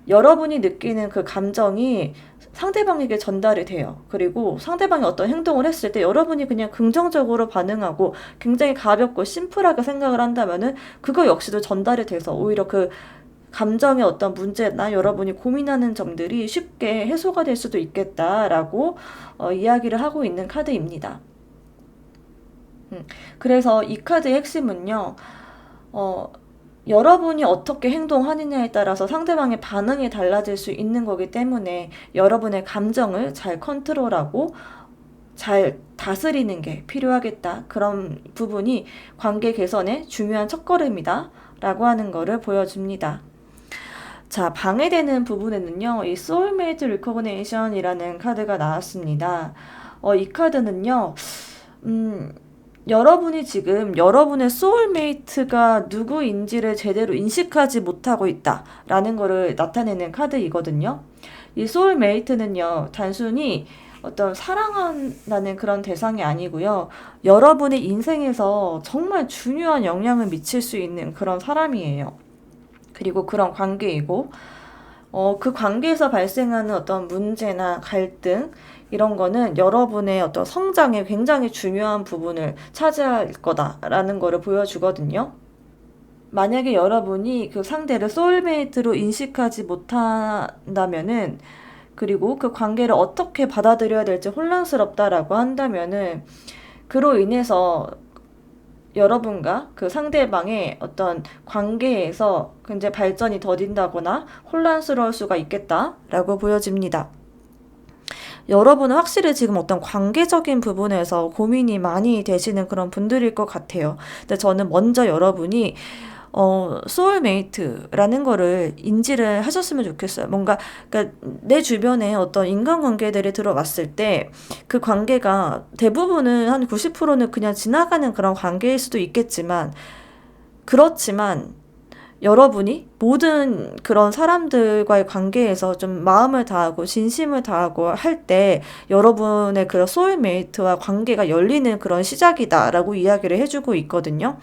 여러분이 느끼는 그 감정이 상대방에게 전달이 돼요. 그리고 상대방이 어떤 행동을 했을 때 여러분이 그냥 긍정적으로 반응하고 굉장히 가볍고 심플하게 생각을 한다면은 그거 역시도 전달이 돼서 오히려 그 감정의 어떤 문제나 여러분이 고민하는 점들이 쉽게 해소가 될 수도 있겠다라고 이야기를 하고 있는 카드입니다. 그래서 이 카드의 핵심은요, 여러분이 어떻게 행동하느냐에 따라서 상대방의 반응이 달라질 수 있는 거기 때문에 여러분의 감정을 잘 컨트롤하고 잘 다스리는 게 필요하겠다. 그런 부분이 관계 개선의 중요한 첫걸음이다. 라고 하는 거를 보여줍니다. 자, 방해되는 부분에는요, 이 소울메이트 리코그네이션이라는 카드가 나왔습니다. 이 카드는요, 여러분이 지금 여러분의 소울메이트가 누구인지를 제대로 인식하지 못하고 있다라는 거를 나타내는 카드이거든요. 이 소울메이트는요, 단순히 어떤 사랑한다는 그런 대상이 아니고요. 여러분의 인생에서 정말 중요한 영향을 미칠 수 있는 그런 사람이에요. 그리고 그런 관계이고, 그 관계에서 발생하는 어떤 문제나 갈등, 이런 거는 여러분의 어떤 성장에 굉장히 중요한 부분을 차지할 거다라는 거를 보여주거든요. 만약에 여러분이 그 상대를 소울메이트로 인식하지 못한다면은, 그리고 그 관계를 어떻게 받아들여야 될지 혼란스럽다라고 한다면은, 그로 인해서 여러분과 그 상대방의 어떤 관계에서 굉장히 발전이 더딘다거나 혼란스러울 수가 있겠다라고 보여집니다. 여러분은 확실히 지금 어떤 관계적인 부분에서 고민이 많이 되시는 그런 분들일 것 같아요. 근데 저는 먼저 여러분이 소울메이트라는 거를 인지를 하셨으면 좋겠어요. 뭔가, 그러니까 내 주변에 어떤 인간관계들이 들어왔을 때 그 관계가 대부분은 한 90%는 그냥 지나가는 그런 관계일 수도 있겠지만, 그렇지만 여러분이 모든 그런 사람들과의 관계에서 좀 마음을 다하고 진심을 다하고 할 때 여러분의 그런 소울메이트와 관계가 열리는 그런 시작이다라고 이야기를 해주고 있거든요.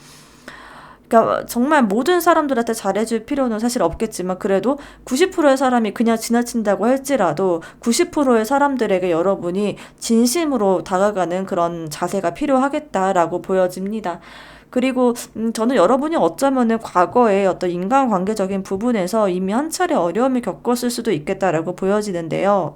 그러니까 정말 모든 사람들한테 잘해줄 필요는 사실 없겠지만 그래도 90%의 사람이 그냥 지나친다고 할지라도 90%의 사람들에게 여러분이 진심으로 다가가는 그런 자세가 필요하겠다라고 보여집니다. 그리고 저는 여러분이 어쩌면은 과거에 어떤 인간관계적인 부분에서 이미 한 차례 어려움을 겪었을 수도 있겠다라고 보여지는데요.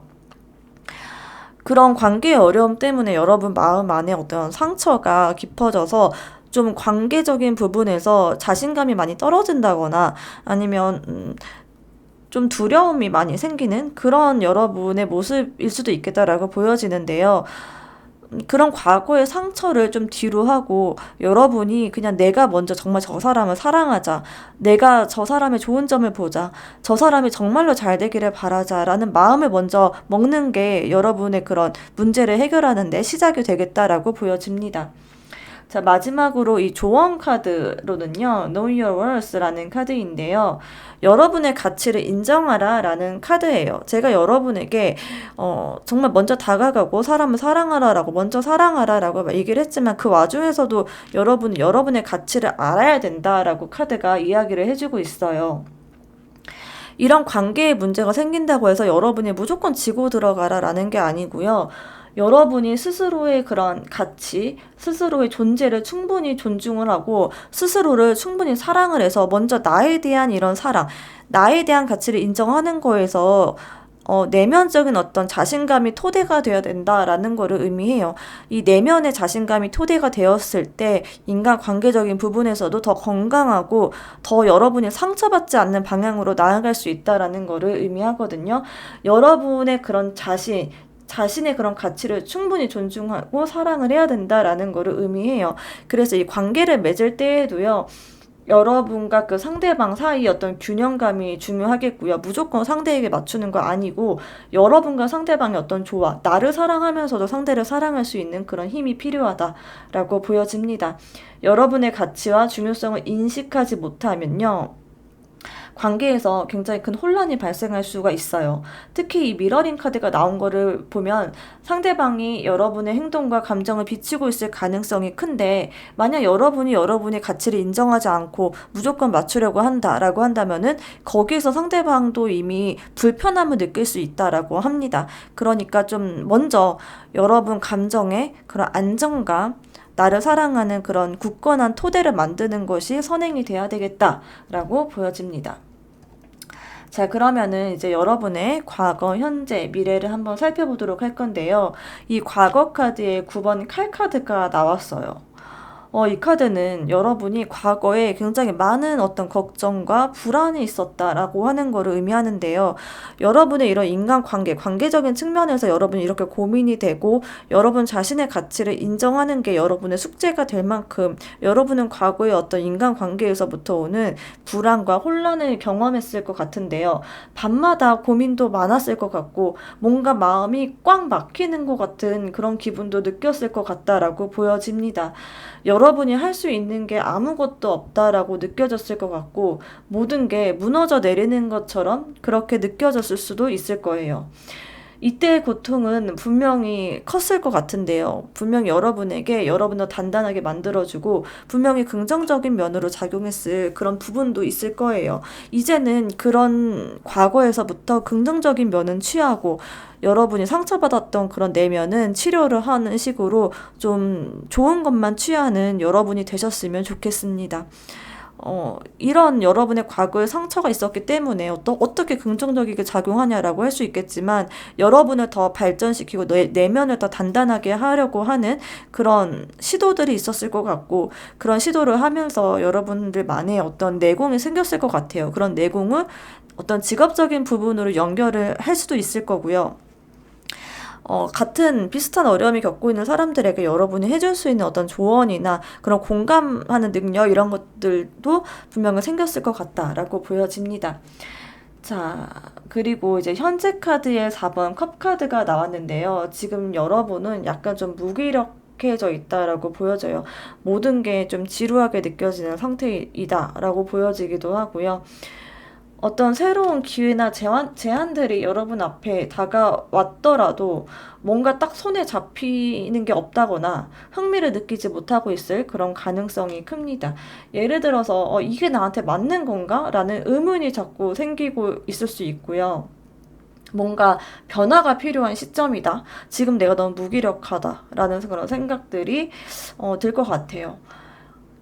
그런 관계의 어려움 때문에 여러분 마음 안에 어떤 상처가 깊어져서 좀 관계적인 부분에서 자신감이 많이 떨어진다거나 아니면 좀 두려움이 많이 생기는 그런 여러분의 모습일 수도 있겠다라고 보여지는데요. 그런 과거의 상처를 좀 뒤로 하고 여러분이 그냥 내가 먼저 정말 저 사람을 사랑하자. 내가 저 사람의 좋은 점을 보자. 저 사람이 정말로 잘 되기를 바라자라는 마음을 먼저 먹는 게 여러분의 그런 문제를 해결하는 데 시작이 되겠다라고 보여집니다. 자, 마지막으로 이 조언 카드로는요, Know Your Worth라는 카드인데요. 여러분의 가치를 인정하라 라는 카드예요. 제가 여러분에게, 정말 먼저 다가가고 사람을 사랑하라라고, 먼저 사랑하라라고 얘기를 했지만 그 와중에서도 여러분은 여러분의 가치를 알아야 된다라고 카드가 이야기를 해주고 있어요. 이런 관계에 문제가 생긴다고 해서 여러분이 무조건 지고 들어가라라는 게 아니고요. 여러분이 스스로의 그런 가치, 스스로의 존재를 충분히 존중을 하고 스스로를 충분히 사랑을 해서 먼저 나에 대한 이런 사랑, 나에 대한 가치를 인정하는 거에서 내면적인 어떤 자신감이 토대가 되어야 된다라는 거를 의미해요. 이 내면의 자신감이 토대가 되었을 때 인간 관계적인 부분에서도 더 건강하고 더 여러분이 상처받지 않는 방향으로 나아갈 수 있다라는 거를 의미하거든요. 여러분의 그런 자신의 그런 가치를 충분히 존중하고 사랑을 해야 된다라는 거를 의미해요. 그래서 이 관계를 맺을 때에도요. 여러분과 그 상대방 사이 어떤 균형감이 중요하겠고요. 무조건 상대에게 맞추는 거 아니고 여러분과 상대방의 어떤 조화, 나를 사랑하면서도 상대를 사랑할 수 있는 그런 힘이 필요하다라고 보여집니다. 여러분의 가치와 중요성을 인식하지 못하면요. 관계에서 굉장히 큰 혼란이 발생할 수가 있어요. 특히 이 미러링 카드가 나온 거를 보면 상대방이 여러분의 행동과 감정을 비추고 있을 가능성이 큰데 만약 여러분이 여러분의 가치를 인정하지 않고 무조건 맞추려고 한다라고 한다면은 거기에서 상대방도 이미 불편함을 느낄 수 있다라고 합니다. 그러니까 좀 먼저 여러분 감정의 그런 안정감 나를 사랑하는 그런 굳건한 토대를 만드는 것이 선행이 돼야 되겠다라고 보여집니다. 자, 그러면은 이제 여러분의 과거, 현재, 미래를 한번 살펴보도록 할 건데요. 이 과거 카드에 9번 칼 카드가 나왔어요. 이 카드는 여러분이 과거에 굉장히 많은 어떤 걱정과 불안이 있었다라고 하는 거를 의미하는데요. 여러분의 이런 인간관계, 관계적인 측면에서 여러분이 이렇게 고민이 되고 여러분 자신의 가치를 인정하는 게 여러분의 숙제가 될 만큼 여러분은 과거의 어떤 인간관계에서부터 오는 불안과 혼란을 경험했을 것 같은데요. 밤마다 고민도 많았을 것 같고 뭔가 마음이 꽉 막히는 것 같은 그런 기분도 느꼈을 것 같다라고 보여집니다. 여러분이 할 수 있는 게 아무것도 없다라고 느껴졌을 것 같고 모든 게 무너져 내리는 것처럼 그렇게 느껴졌을 수도 있을 거예요. 이때의 고통은 분명히 컸을 것 같은데요. 분명히 여러분에게 여러분을 단단하게 만들어주고 분명히 긍정적인 면으로 작용했을 그런 부분도 있을 거예요. 이제는 그런 과거에서부터 긍정적인 면은 취하고 여러분이 상처받았던 그런 내면은 치료를 하는 식으로 좀 좋은 것만 취하는 여러분이 되셨으면 좋겠습니다. 이런 여러분의 과거에 상처가 있었기 때문에 어떻게 긍정적이게 작용하냐라고 할 수 있겠지만 여러분을 더 발전시키고 내면을 더 단단하게 하려고 하는 그런 시도들이 있었을 것 같고 그런 시도를 하면서 여러분들만의 어떤 내공이 생겼을 것 같아요. 그런 내공을 어떤 직업적인 부분으로 연결을 할 수도 있을 거고요. 같은 비슷한 어려움이 겪고 있는 사람들에게 여러분이 해줄 수 있는 어떤 조언이나 그런 공감하는 능력 이런 것들도 분명히 생겼을 것 같다라고 보여집니다. 자, 그리고 이제 현재 카드의 4번 컵 카드가 나왔는데요. 지금 여러분은 약간 좀 무기력해져 있다라고 보여져요. 모든 게 좀 지루하게 느껴지는 상태이다라고 보여지기도 하고요. 어떤 새로운 기회나 제안들이 여러분 앞에 다가왔더라도 뭔가 딱 손에 잡히는 게 없다거나 흥미를 느끼지 못하고 있을 그런 가능성이 큽니다. 예를 들어서 이게 나한테 맞는 건가? 라는 의문이 자꾸 생기고 있을 수 있고요. 뭔가 변화가 필요한 시점이다. 지금 내가 너무 무기력하다. 라는 그런 생각들이 들 것 같아요.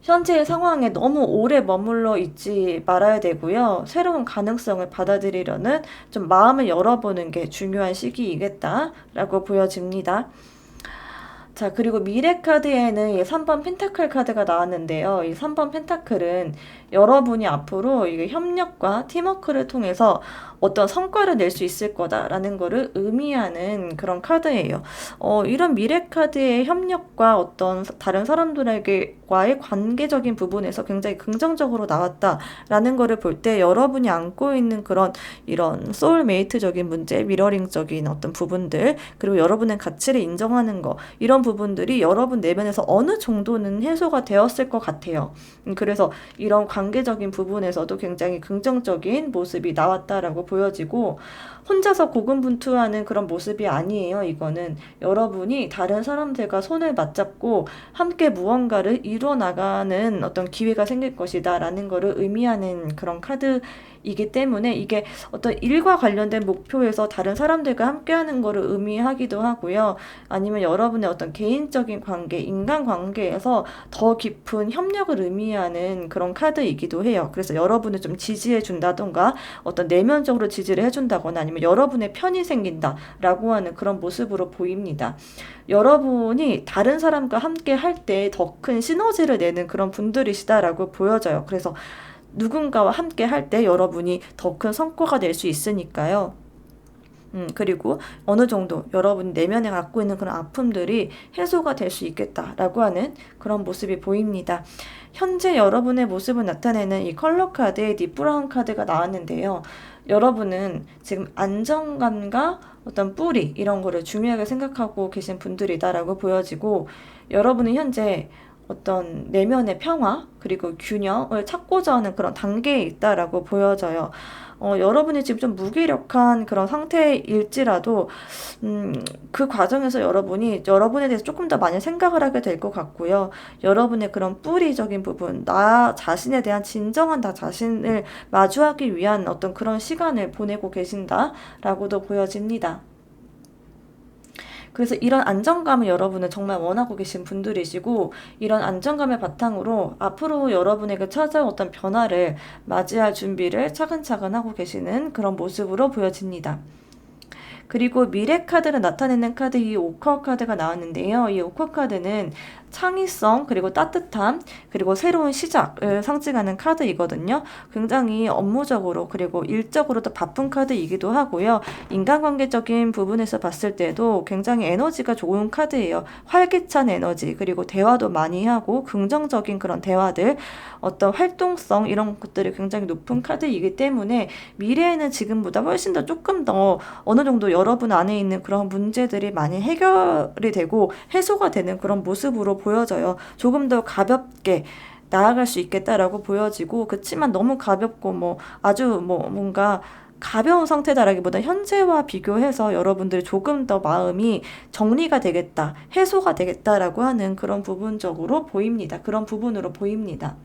현재의 상황에 너무 오래 머물러 있지 말아야 되고요. 새로운 가능성을 받아들이려는 좀 마음을 열어보는 게 중요한 시기이겠다라고 보여집니다. 자, 그리고 미래 카드에는 이 3번 펜타클 카드가 나왔는데요. 이 3번 펜타클은 여러분이 앞으로 이게 협력과 팀워크를 통해서 어떤 성과를 낼 수 있을 거다라는 거를 의미하는 그런 카드예요. 이런 미래 카드의 협력과 어떤 다른 사람들에게와의 관계적인 부분에서 굉장히 긍정적으로 나왔다라는 거를 볼 때 여러분이 안고 있는 그런 이런 소울메이트적인 문제, 미러링적인 어떤 부분들, 그리고 여러분의 가치를 인정하는 거, 이런 부분들이 여러분 내면에서 어느 정도는 해소가 되었을 것 같아요. 그래서 이런 관계적인 부분에서도 굉장히 긍정적인 모습이 나왔다라고 보여지고, 혼자서 고군분투하는 그런 모습이 아니에요. 이거는 여러분이 다른 사람들과 손을 맞잡고 함께 무언가를 이루어 나가는 어떤 기회가 생길 것이다 라는 거를 의미하는 그런 카드이기 때문에, 이게 어떤 일과 관련된 목표에서 다른 사람들과 함께하는 거를 의미하기도 하고요. 아니면 여러분의 어떤 개인적인 관계, 인간관계에서 더 깊은 협력을 의미하는 그런 카드이기도 해요. 그래서 여러분을 좀 지지해 준다던가 어떤 내면적으로 지지를 해준다거나 아니면 여러분의 편이 생긴다라고 하는 그런 모습으로 보입니다. 여러분이 다른 사람과 함께 할 때 더 큰 시너지를 내는 그런 분들이시다라고 보여져요. 그래서 누군가와 함께 할 때 여러분이 더 큰 성과가 낼 수 있으니까요. 그리고 어느 정도 여러분 내면에 갖고 있는 그런 아픔들이 해소가 될 수 있겠다라고 하는 그런 모습이 보입니다. 현재 여러분의 모습을 나타내는 이 컬러 카드의 딥브라운 카드가 나왔는데요. 여러분은 지금 안정감과 어떤 뿌리 이런 거를 중요하게 생각하고 계신 분들이다라고 보여지고, 여러분은 현재 어떤 내면의 평화 그리고 균형을 찾고자 하는 그런 단계에 있다라고 보여져요. 여러분이 지금 좀 무기력한 그런 상태일지라도 그 과정에서 여러분이 여러분에 대해서 조금 더 많이 생각을 하게 될 것 같고요. 여러분의 그런 뿌리적인 부분, 나 자신에 대한 진정한 나 자신을 마주하기 위한 어떤 그런 시간을 보내고 계신다라고도 보여집니다. 그래서 이런 안정감을 여러분은 정말 원하고 계신 분들이시고, 이런 안정감을 바탕으로 앞으로 여러분에게 찾아올 어떤 변화를 맞이할 준비를 차근차근 하고 계시는 그런 모습으로 보여집니다. 그리고 미래 카드를 나타내는 카드, 이 오커 카드가 나왔는데요. 이 오커 카드는 창의성, 그리고 따뜻함, 그리고 새로운 시작을 상징하는 카드이거든요. 굉장히 업무적으로 그리고 일적으로도 바쁜 카드이기도 하고요. 인간관계적인 부분에서 봤을 때도 굉장히 에너지가 좋은 카드예요. 활기찬 에너지, 그리고 대화도 많이 하고 긍정적인 그런 대화들, 어떤 활동성 이런 것들이 굉장히 높은 카드이기 때문에 미래에는 지금보다 훨씬 더 조금 더 어느 정도 여러분 안에 있는 그런 문제들이 많이 해결이 되고 해소가 되는 그런 모습으로 보여져요. 조금 더 가볍게 나아갈 수 있겠다라고 보여지고, 그치만 너무 가볍고 아주 뭔가 가벼운 상태다라기보다 현재와 비교해서 여러분들이 조금 더 마음이 정리가 되겠다, 해소가 되겠다라고 하는 그런 부분적으로 보입니다. 그런 부분으로 보입니다.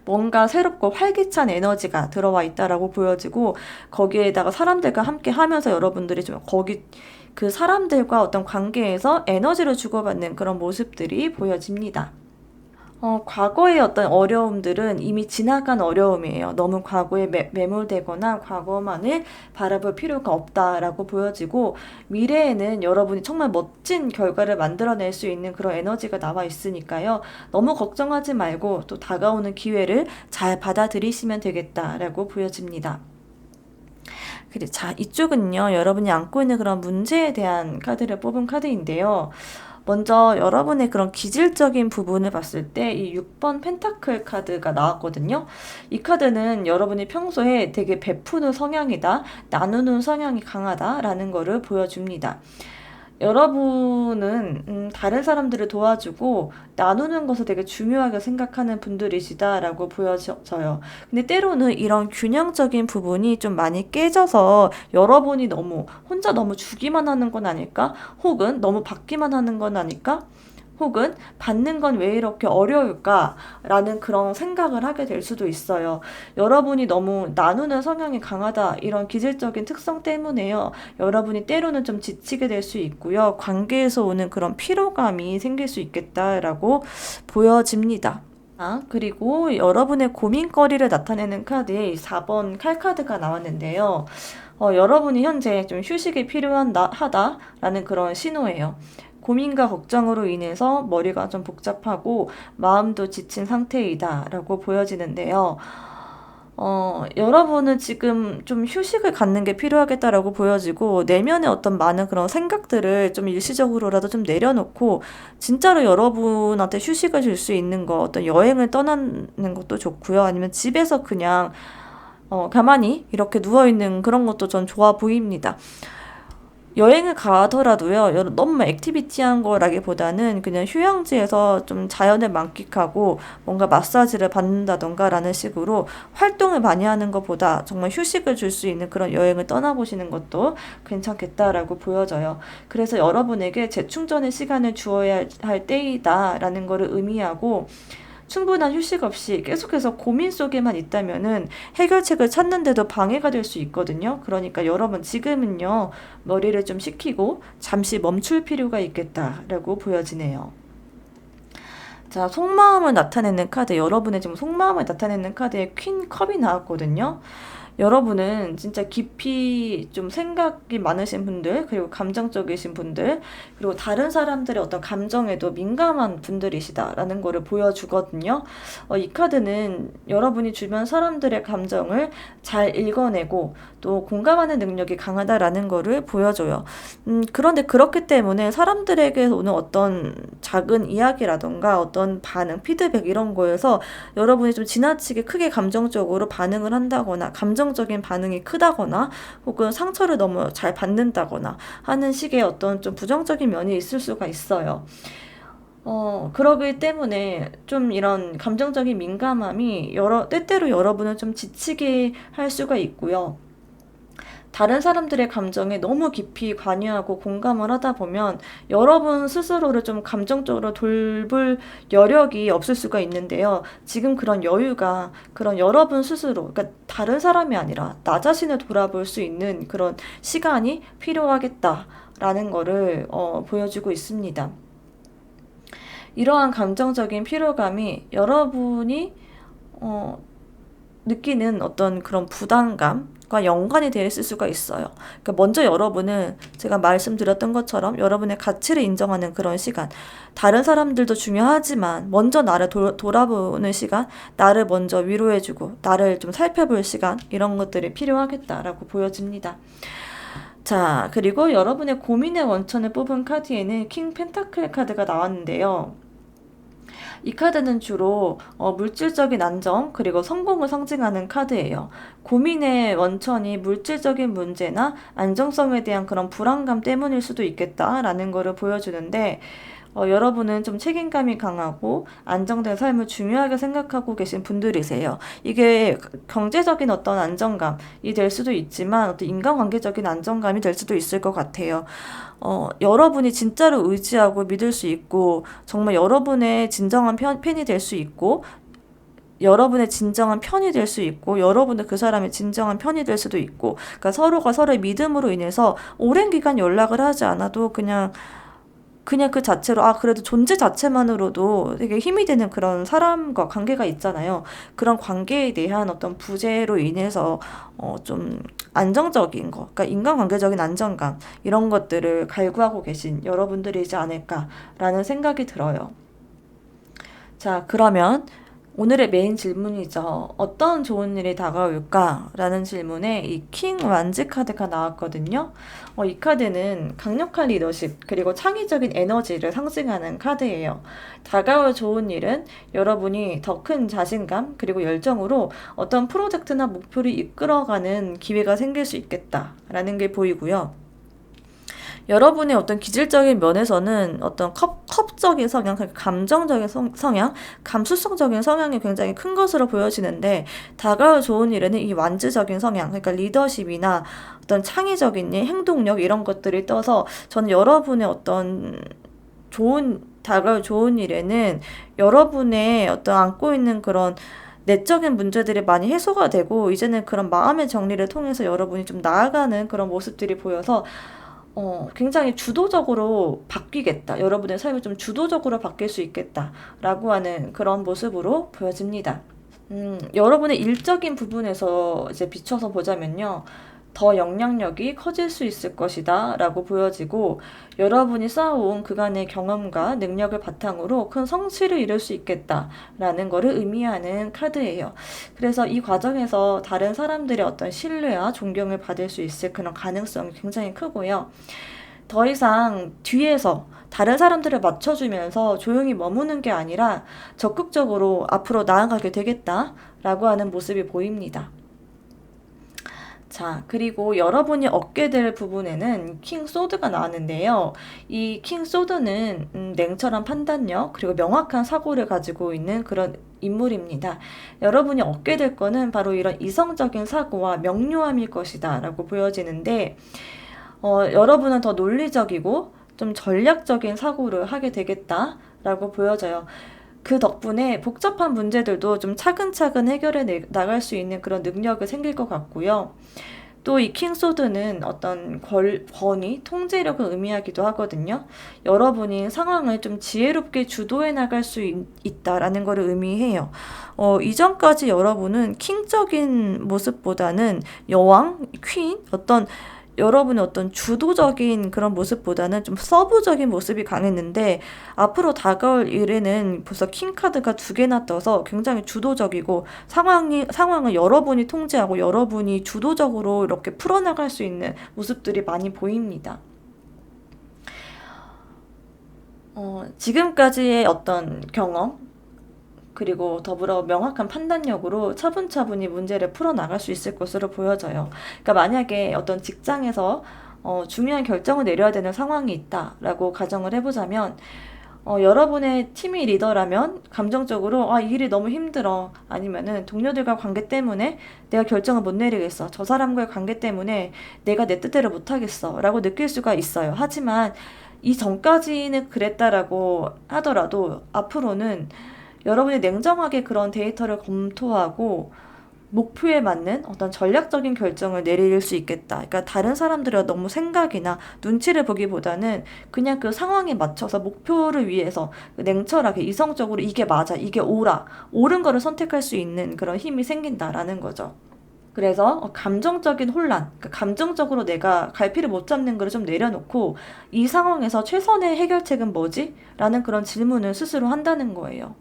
뭔가 새롭고 활기찬 에너지가 들어와 있다라고 보여지고, 거기에다가 사람들과 함께 하면서 여러분들이 좀 그 사람들과 어떤 관계에서 에너지를 주고받는 그런 모습들이 보여집니다. 과거의 어떤 어려움들은 이미 지나간 어려움이에요. 너무 과거에 매몰되거나 과거만을 바라볼 필요가 없다라고 보여지고, 미래에는 여러분이 정말 멋진 결과를 만들어낼 수 있는 그런 에너지가 나와 있으니까요. 너무 걱정하지 말고 또 다가오는 기회를 잘 받아들이시면 되겠다라고 보여집니다. 자, 이쪽은요, 여러분이 안고 있는 그런 문제에 대한 카드를 뽑은 카드인데요. 먼저 여러분의 그런 기질적인 부분을 봤을 때 이 6번 펜타클 카드가 나왔거든요. 이 카드는 여러분이 평소에 되게 베푸는 성향이다, 나누는 성향이 강하다라는 거를 보여줍니다. 여러분은 다른 사람들을 도와주고 나누는 것을 되게 중요하게 생각하는 분들이시다라고 보여져요. 근데 때로는 이런 균형적인 부분이 좀 많이 깨져서 여러분이 혼자 너무 주기만 하는 건 아닐까? 혹은 너무 받기만 하는 건 아닐까? 혹은 받는 건 왜 이렇게 어려울까? 라는 그런 생각을 하게 될 수도 있어요. 여러분이 너무 나누는 성향이 강하다, 이런 기질적인 특성 때문에요. 여러분이 때로는 좀 지치게 될 수 있고요. 관계에서 오는 그런 피로감이 생길 수 있겠다라고 보여집니다. 그리고 여러분의 고민거리를 나타내는 카드에 4번 칼카드가 나왔는데요. 여러분이 현재 좀 휴식이 필요하다라는 그런 신호예요. 고민과 걱정으로 인해서 머리가 좀 복잡하고 마음도 지친 상태이다라고 보여지는데요. 여러분은 지금 좀 휴식을 갖는 게 필요하겠다라고 보여지고, 내면의 어떤 많은 그런 생각들을 좀 일시적으로라도 좀 내려놓고, 진짜로 여러분한테 휴식을 줄 수 있는 거, 어떤 여행을 떠나는 것도 좋고요. 아니면 집에서 그냥, 가만히 이렇게 누워있는 그런 것도 전 좋아 보입니다. 여행을 가더라도요, 너무 액티비티한 거라기보다는 그냥 휴양지에서 좀 자연을 만끽하고 뭔가 마사지를 받는다던가 라는 식으로 활동을 많이 하는 것보다 정말 휴식을 줄 수 있는 그런 여행을 떠나보시는 것도 괜찮겠다라고 보여져요. 그래서 여러분에게 재충전의 시간을 주어야 할 때이다라는 거를 의미하고, 충분한 휴식 없이 계속해서 고민 속에만 있다면은 해결책을 찾는데도 방해가 될 수 있거든요. 그러니까 여러분 지금은요, 머리를 좀 식히고 잠시 멈출 필요가 있겠다라고 보여지네요. 자, 속마음을 나타내는 카드, 여러분의 지금 속마음을 나타내는 카드에 퀸 컵이 나왔거든요. 여러분은 진짜 깊이 좀 생각이 많으신 분들, 그리고 감정적이신 분들, 그리고 다른 사람들의 어떤 감정에도 민감한 분들이시다라는 거를 보여주거든요. 이 카드는 여러분이 주변 사람들의 감정을 잘 읽어내고 또 공감하는 능력이 강하다라는 거를 보여줘요. 그런데 그렇기 때문에 사람들에게 오는 어떤 작은 이야기라던가 어떤 반응, 피드백 이런 거에서 여러분이 좀 지나치게 크게 감정적으로 반응을 한다거나, 감정적인 반응이 크다거나, 혹은 상처를 너무 잘 받는다거나 하는 식의 어떤 좀 부정적인 면이 있을 수가 있어요. 그러기 때문에 좀 이런 감정적인 민감함이 때때로 여러분을 좀 지치게 할 수가 있고요. 다른 사람들의 감정에 너무 깊이 관여하고 공감을 하다 보면 여러분 스스로를 좀 감정적으로 돌볼 여력이 없을 수가 있는데요. 지금 그런 여유가, 그런 여러분 스스로, 그러니까 다른 사람이 아니라 나 자신을 돌아볼 수 있는 그런 시간이 필요하겠다라는 거를 보여주고 있습니다. 이러한 감정적인 피로감이 여러분이 느끼는 어떤 그런 부담감과 연관이 되어 있을 수가 있어요. 그러니까 먼저 여러분은 제가 말씀드렸던 것처럼 여러분의 가치를 인정하는 그런 시간, 다른 사람들도 중요하지만 먼저 나를 돌아보는 시간, 나를 먼저 위로해주고 나를 좀 살펴볼 시간, 이런 것들이 필요하겠다라고 보여집니다. 자, 그리고 여러분의 고민의 원천을 뽑은 카드에는 킹 펜타클 카드가 나왔는데요. 이 카드는 주로 물질적인 안정, 그리고 성공을 상징하는 카드예요. 고민의 원천이 물질적인 문제나 안정성에 대한 그런 불안감 때문일 수도 있겠다라는 거를 보여주는데, 여러분은 좀 책임감이 강하고 안정된 삶을 중요하게 생각하고 계신 분들이세요. 이게 경제적인 어떤 안정감이 될 수도 있지만 어떤 인간관계적인 안정감이 될 수도 있을 것 같아요. 여러분이 진짜로 의지하고 믿을 수 있고, 정말 여러분의 진정한 팬이 될 수 있고, 여러분의 진정한 편이 될 수 있고, 여러분은 그 사람의 진정한 편이 될 수도 있고, 그러니까 서로가 서로의 믿음으로 인해서 오랜 기간 연락을 하지 않아도 그냥 그 자체로, 그래도 존재 자체만으로도 되게 힘이 되는 그런 사람과 관계가 있잖아요. 그런 관계에 대한 어떤 부재로 인해서 좀 안정적인 거, 그러니까 인간관계적인 안정감, 이런 것들을 갈구하고 계신 여러분들이지 않을까라는 생각이 들어요. 자, 그러면 오늘의 메인 질문이죠. 어떤 좋은 일이 다가올까? 라는 질문에 이 킹 완즈 카드가 나왔거든요. 이 카드는 강력한 리더십, 그리고 창의적인 에너지를 상징하는 카드예요. 다가올 좋은 일은 여러분이 더 큰 자신감, 그리고 열정으로 어떤 프로젝트나 목표를 이끌어가는 기회가 생길 수 있겠다라는 게 보이고요. 여러분의 어떤 기질적인 면에서는 어떤 컵적인 성향, 그러니까 감정적인 성향, 감수성적인 성향이 굉장히 큰 것으로 보여지는데, 다가올 좋은 일에는 이 완주적인 성향, 그러니까 리더십이나 어떤 창의적인 일, 행동력 이런 것들이 떠서 저는 여러분의 어떤 다가올 좋은 일에는 여러분의 어떤 안고 있는 그런 내적인 문제들이 많이 해소가 되고, 이제는 그런 마음의 정리를 통해서 여러분이 좀 나아가는 그런 모습들이 보여서 굉장히 주도적으로 바뀌겠다. 여러분의 삶이 좀 주도적으로 바뀔 수 있겠다라고 하는 그런 모습으로 보여집니다. 여러분의 일적인 부분에서 이제 비춰서 보자면요. 더 영향력이 커질 수 있을 것이다 라고 보여지고, 여러분이 쌓아온 그간의 경험과 능력을 바탕으로 큰 성취를 이룰 수 있겠다 라는 것을 의미하는 카드예요. 그래서 이 과정에서 다른 사람들의 어떤 신뢰와 존경을 받을 수 있을 그런 가능성이 굉장히 크고요. 더 이상 뒤에서 다른 사람들을 맞춰주면서 조용히 머무는 게 아니라 적극적으로 앞으로 나아가게 되겠다라고 하는 모습이 보입니다. 자, 그리고 여러분이 얻게 될 부분에는 킹 소드가 나왔는데요. 이 킹 소드는 냉철한 판단력, 그리고 명확한 사고를 가지고 있는 그런 인물입니다. 여러분이 얻게 될 거는 바로 이런 이성적인 사고와 명료함일 것이다 라고 보여지는데, 여러분은 더 논리적이고 좀 전략적인 사고를 하게 되겠다라고 보여져요. 그 덕분에 복잡한 문제들도 좀 차근차근 해결해 나갈 수 있는 그런 능력이 생길 것 같고요. 또 이 킹소드는 어떤 권위, 통제력을 의미하기도 하거든요. 여러분이 상황을 좀 지혜롭게 주도해 나갈 수 있다라는 것을 의미해요. 이전까지 여러분은 킹적인 모습보다는 여왕, 퀸, 여러분의 어떤 주도적인 그런 모습보다는 좀 서브적인 모습이 강했는데, 앞으로 다가올 일에는 벌써 킹카드가 2개나 떠서 굉장히 주도적이고 상황을 여러분이 통제하고 여러분이 주도적으로 이렇게 풀어나갈 수 있는 모습들이 많이 보입니다. 지금까지의 어떤 경험, 그리고 더불어 명확한 판단력으로 차분차분히 문제를 풀어나갈 수 있을 것으로 보여져요. 그러니까 만약에 어떤 직장에서 중요한 결정을 내려야 되는 상황이 있다라고 가정을 해보자면, 여러분의 팀이 리더라면 감정적으로 이 일이 너무 힘들어, 아니면은 동료들과 관계 때문에 내가 결정을 못 내리겠어, 저 사람과의 관계 때문에 내가 내 뜻대로 못하겠어 라고 느낄 수가 있어요. 하지만 이 전까지는 그랬다라고 하더라도 앞으로는 여러분이 냉정하게 그런 데이터를 검토하고 목표에 맞는 어떤 전략적인 결정을 내릴 수 있겠다. 그러니까 다른 사람들의 너무 생각이나 눈치를 보기보다는 그냥 그 상황에 맞춰서 목표를 위해서 냉철하게 이성적으로 이게 맞아, 이게 옳은 거를 선택할 수 있는 그런 힘이 생긴다라는 거죠. 그래서 감정적인 혼란, 그러니까 감정적으로 내가 갈피를 못 잡는 거를 좀 내려놓고 이 상황에서 최선의 해결책은 뭐지? 라는 그런 질문을 스스로 한다는 거예요.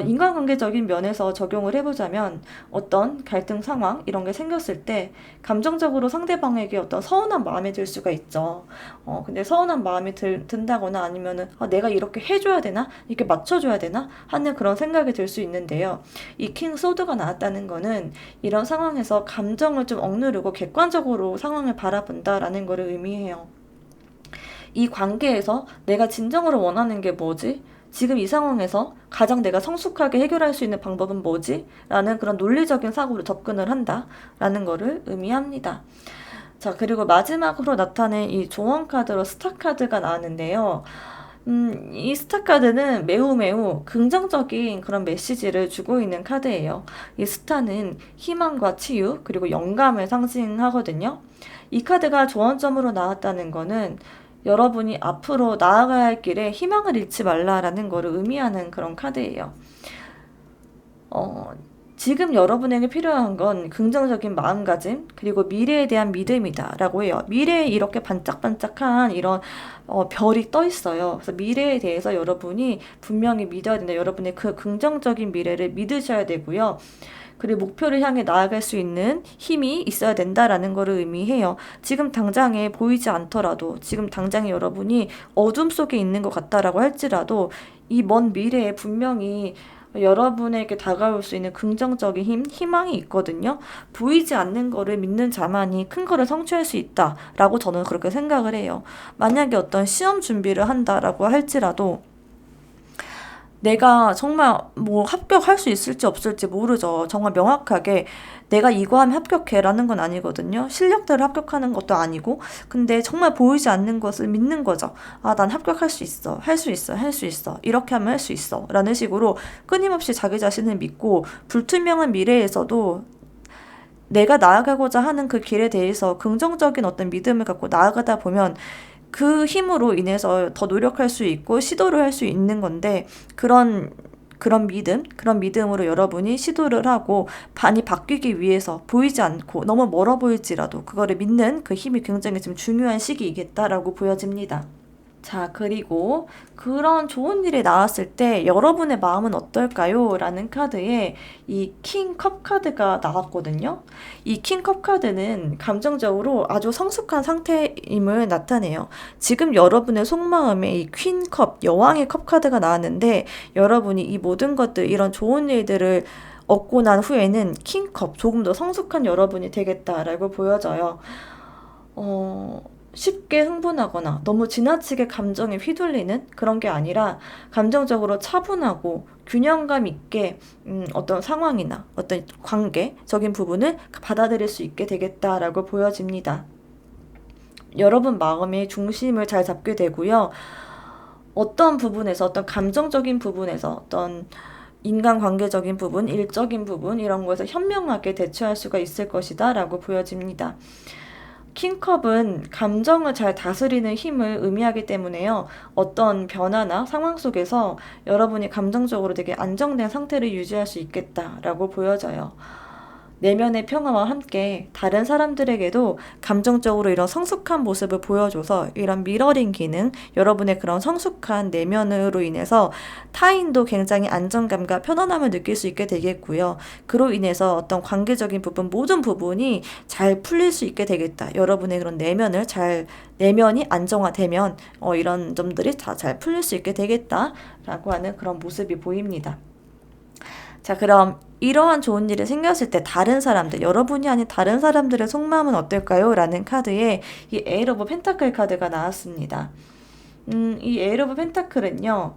인간관계적인 면에서 적용을 해보자면 어떤 갈등 상황 이런 게 생겼을 때 감정적으로 상대방에게 어떤 서운한 마음이 들 수가 있죠. 근데 서운한 마음이 든다거나 아니면은 내가 이렇게 해줘야 되나? 이렇게 맞춰줘야 되나? 하는 그런 생각이 들 수 있는데요. 이 킹 소드가 나왔다는 거는 이런 상황에서 감정을 좀 억누르고 객관적으로 상황을 바라본다라는 것을 의미해요. 이 관계에서 내가 진정으로 원하는 게 뭐지? 지금 이 상황에서 가장 내가 성숙하게 해결할 수 있는 방법은 뭐지? 라는 그런 논리적인 사고로 접근을 한다 라는 것을 의미합니다. 자, 그리고 마지막으로 나타낸 이 조언 카드로 스타 카드가 나왔는데요. 이 스타 카드는 매우 긍정적인 그런 메시지를 주고 있는 카드예요. 이 스타는 희망과 치유, 그리고 영감을 상징하거든요. 이 카드가 조언점으로 나왔다는 거는 여러분이 앞으로 나아가야 할 길에 희망을 잃지 말라라는 것을 의미하는 그런 카드예요. 지금 여러분에게 필요한 건 긍정적인 마음가짐, 그리고 미래에 대한 믿음이다 라고 해요. 미래에 이렇게 반짝반짝한 이런 별이 떠 있어요. 그래서 미래에 대해서 여러분이 분명히 믿어야 된다. 여러분의 그 긍정적인 미래를 믿으셔야 되고요. 그리고 목표를 향해 나아갈 수 있는 힘이 있어야 된다라는 것을 의미해요. 지금 당장에 보이지 않더라도, 지금 당장에 여러분이 어둠 속에 있는 것 같다라고 할지라도 이 먼 미래에 분명히 여러분에게 다가올 수 있는 긍정적인 희망이 있거든요. 보이지 않는 거를 믿는 자만이 큰 거를 성취할 수 있다라고 저는 그렇게 생각을 해요. 만약에 어떤 시험 준비를 한다라고 할지라도 내가 정말 뭐 합격할 수 있을지 없을지 모르죠. 정말 명확하게 내가 이거 하면 합격해라는 건 아니거든요. 실력대로 합격하는 것도 아니고, 근데 정말 보이지 않는 것을 믿는 거죠. 아, 난 합격할 수 있어. 할 수 있어. 할 수 있어. 이렇게 하면 할 수 있어. 라는 식으로 끊임없이 자기 자신을 믿고 불투명한 미래에서도 내가 나아가고자 하는 그 길에 대해서 긍정적인 어떤 믿음을 갖고 나아가다 보면 그 힘으로 인해서 더 노력할 수 있고 시도를 할 수 있는 건데, 그런 믿음으로 여러분이 시도를 하고 반이 바뀌기 위해서 보이지 않고 너무 멀어 보일지라도 그거를 믿는 그 힘이 굉장히 좀 중요한 시기이겠다라고 보여집니다. 자, 그리고 그런 좋은 일이 나왔을 때 여러분의 마음은 어떨까요? 라는 카드에 이 킹 컵 카드가 나왔거든요. 이 킹 컵 카드는 감정적으로 아주 성숙한 상태임을 나타내요. 지금 여러분의 속마음에 이 퀸 컵, 여왕의 컵 카드가 나왔는데, 여러분이 이 모든 것들, 이런 좋은 일들을 얻고 난 후에는 킹컵, 조금 더 성숙한 여러분이 되겠다라고 보여져요. 쉽게 흥분하거나 너무 지나치게 감정에 휘둘리는 그런 게 아니라 감정적으로 차분하고 균형감 있게 어떤 상황이나 어떤 관계적인 부분을 받아들일 수 있게 되겠다라고 보여집니다. 여러분 마음의 중심을 잘 잡게 되고요. 어떤 부분에서, 어떤 감정적인 부분에서, 어떤 인간관계적인 부분, 일적인 부분, 이런 것에서 현명하게 대처할 수가 있을 것이다 라고 보여집니다. 킹컵은 감정을 잘 다스리는 힘을 의미하기 때문에요. 어떤 변화나 상황 속에서 여러분이 감정적으로 되게 안정된 상태를 유지할 수 있겠다라고 보여져요. 내면의 평화와 함께 다른 사람들에게도 감정적으로 이런 성숙한 모습을 보여줘서 이런 미러링 기능, 여러분의 그런 성숙한 내면으로 인해서 타인도 굉장히 안정감과 편안함을 느낄 수 있게 되겠고요. 그로 인해서 어떤 관계적인 부분, 모든 부분이 잘 풀릴 수 있게 되겠다. 여러분의 그런 내면이 안정화되면 이런 점들이 다 잘 풀릴 수 있게 되겠다라고 하는 그런 모습이 보입니다. 자, 그럼 이러한 좋은 일이 생겼을 때 다른 사람들, 여러분이 아닌 다른 사람들의 속마음은 어떨까요? 라는 카드에 이 에일 오브 펜타클 카드가 나왔습니다. 이 에일 오브 펜타클은요,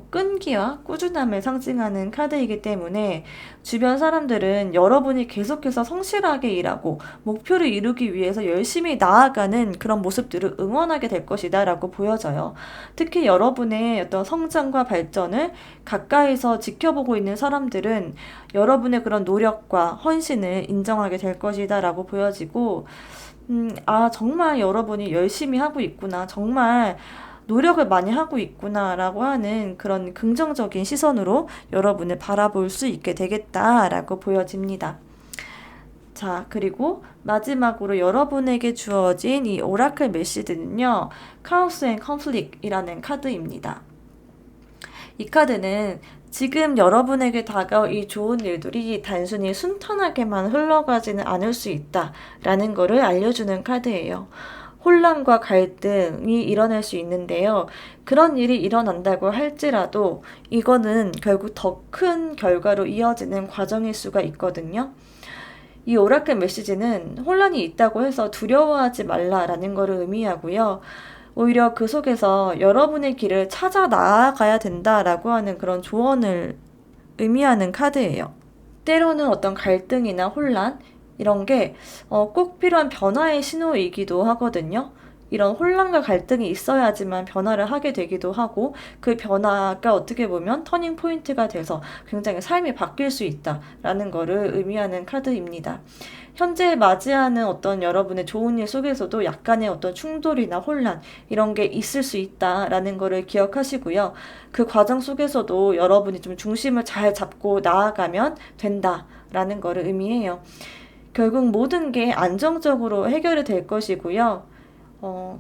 끈기와 꾸준함을 상징하는 카드이기 때문에 주변 사람들은 여러분이 계속해서 성실하게 일하고 목표를 이루기 위해서 열심히 나아가는 그런 모습들을 응원하게 될 것이다 라고 보여져요. 특히 여러분의 어떤 성장과 발전을 가까이서 지켜보고 있는 사람들은 여러분의 그런 노력과 헌신을 인정하게 될 것이다 라고 보여지고, 정말 여러분이 열심히 하고 있구나. 정말 노력을 많이 하고 있구나라고 하는 그런 긍정적인 시선으로 여러분을 바라볼 수 있게 되겠다라고 보여집니다. 자, 그리고 마지막으로 여러분에게 주어진 이 오라클 메시지는요, 카오스 앤 컨플릭이라는 카드입니다. 이 카드는 지금 여러분에게 다가올 이 좋은 일들이 단순히 순탄하게만 흘러가지는 않을 수 있다라는 것을 알려주는 카드예요. 혼란과 갈등이 일어날 수 있는데요. 그런 일이 일어난다고 할지라도 이거는 결국 더 큰 결과로 이어지는 과정일 수가 있거든요. 이 오라클 메시지는 혼란이 있다고 해서 두려워하지 말라라는 것을 의미하고요. 오히려 그 속에서 여러분의 길을 찾아 나아가야 된다라고 하는 그런 조언을 의미하는 카드예요. 때로는 어떤 갈등이나 혼란, 이런 게 꼭 필요한 변화의 신호이기도 하거든요. 이런 혼란과 갈등이 있어야지만 변화를 하게 되기도 하고 그 변화가 어떻게 보면 터닝 포인트가 돼서 굉장히 삶이 바뀔 수 있다라는 거를 의미하는 카드입니다. 현재 맞이하는 어떤 여러분의 좋은 일 속에서도 약간의 어떤 충돌이나 혼란 이런 게 있을 수 있다라는 거를 기억하시고요. 그 과정 속에서도 여러분이 좀 중심을 잘 잡고 나아가면 된다라는 거를 의미해요. 결국 모든 게 안정적으로 해결이 될 것이고요.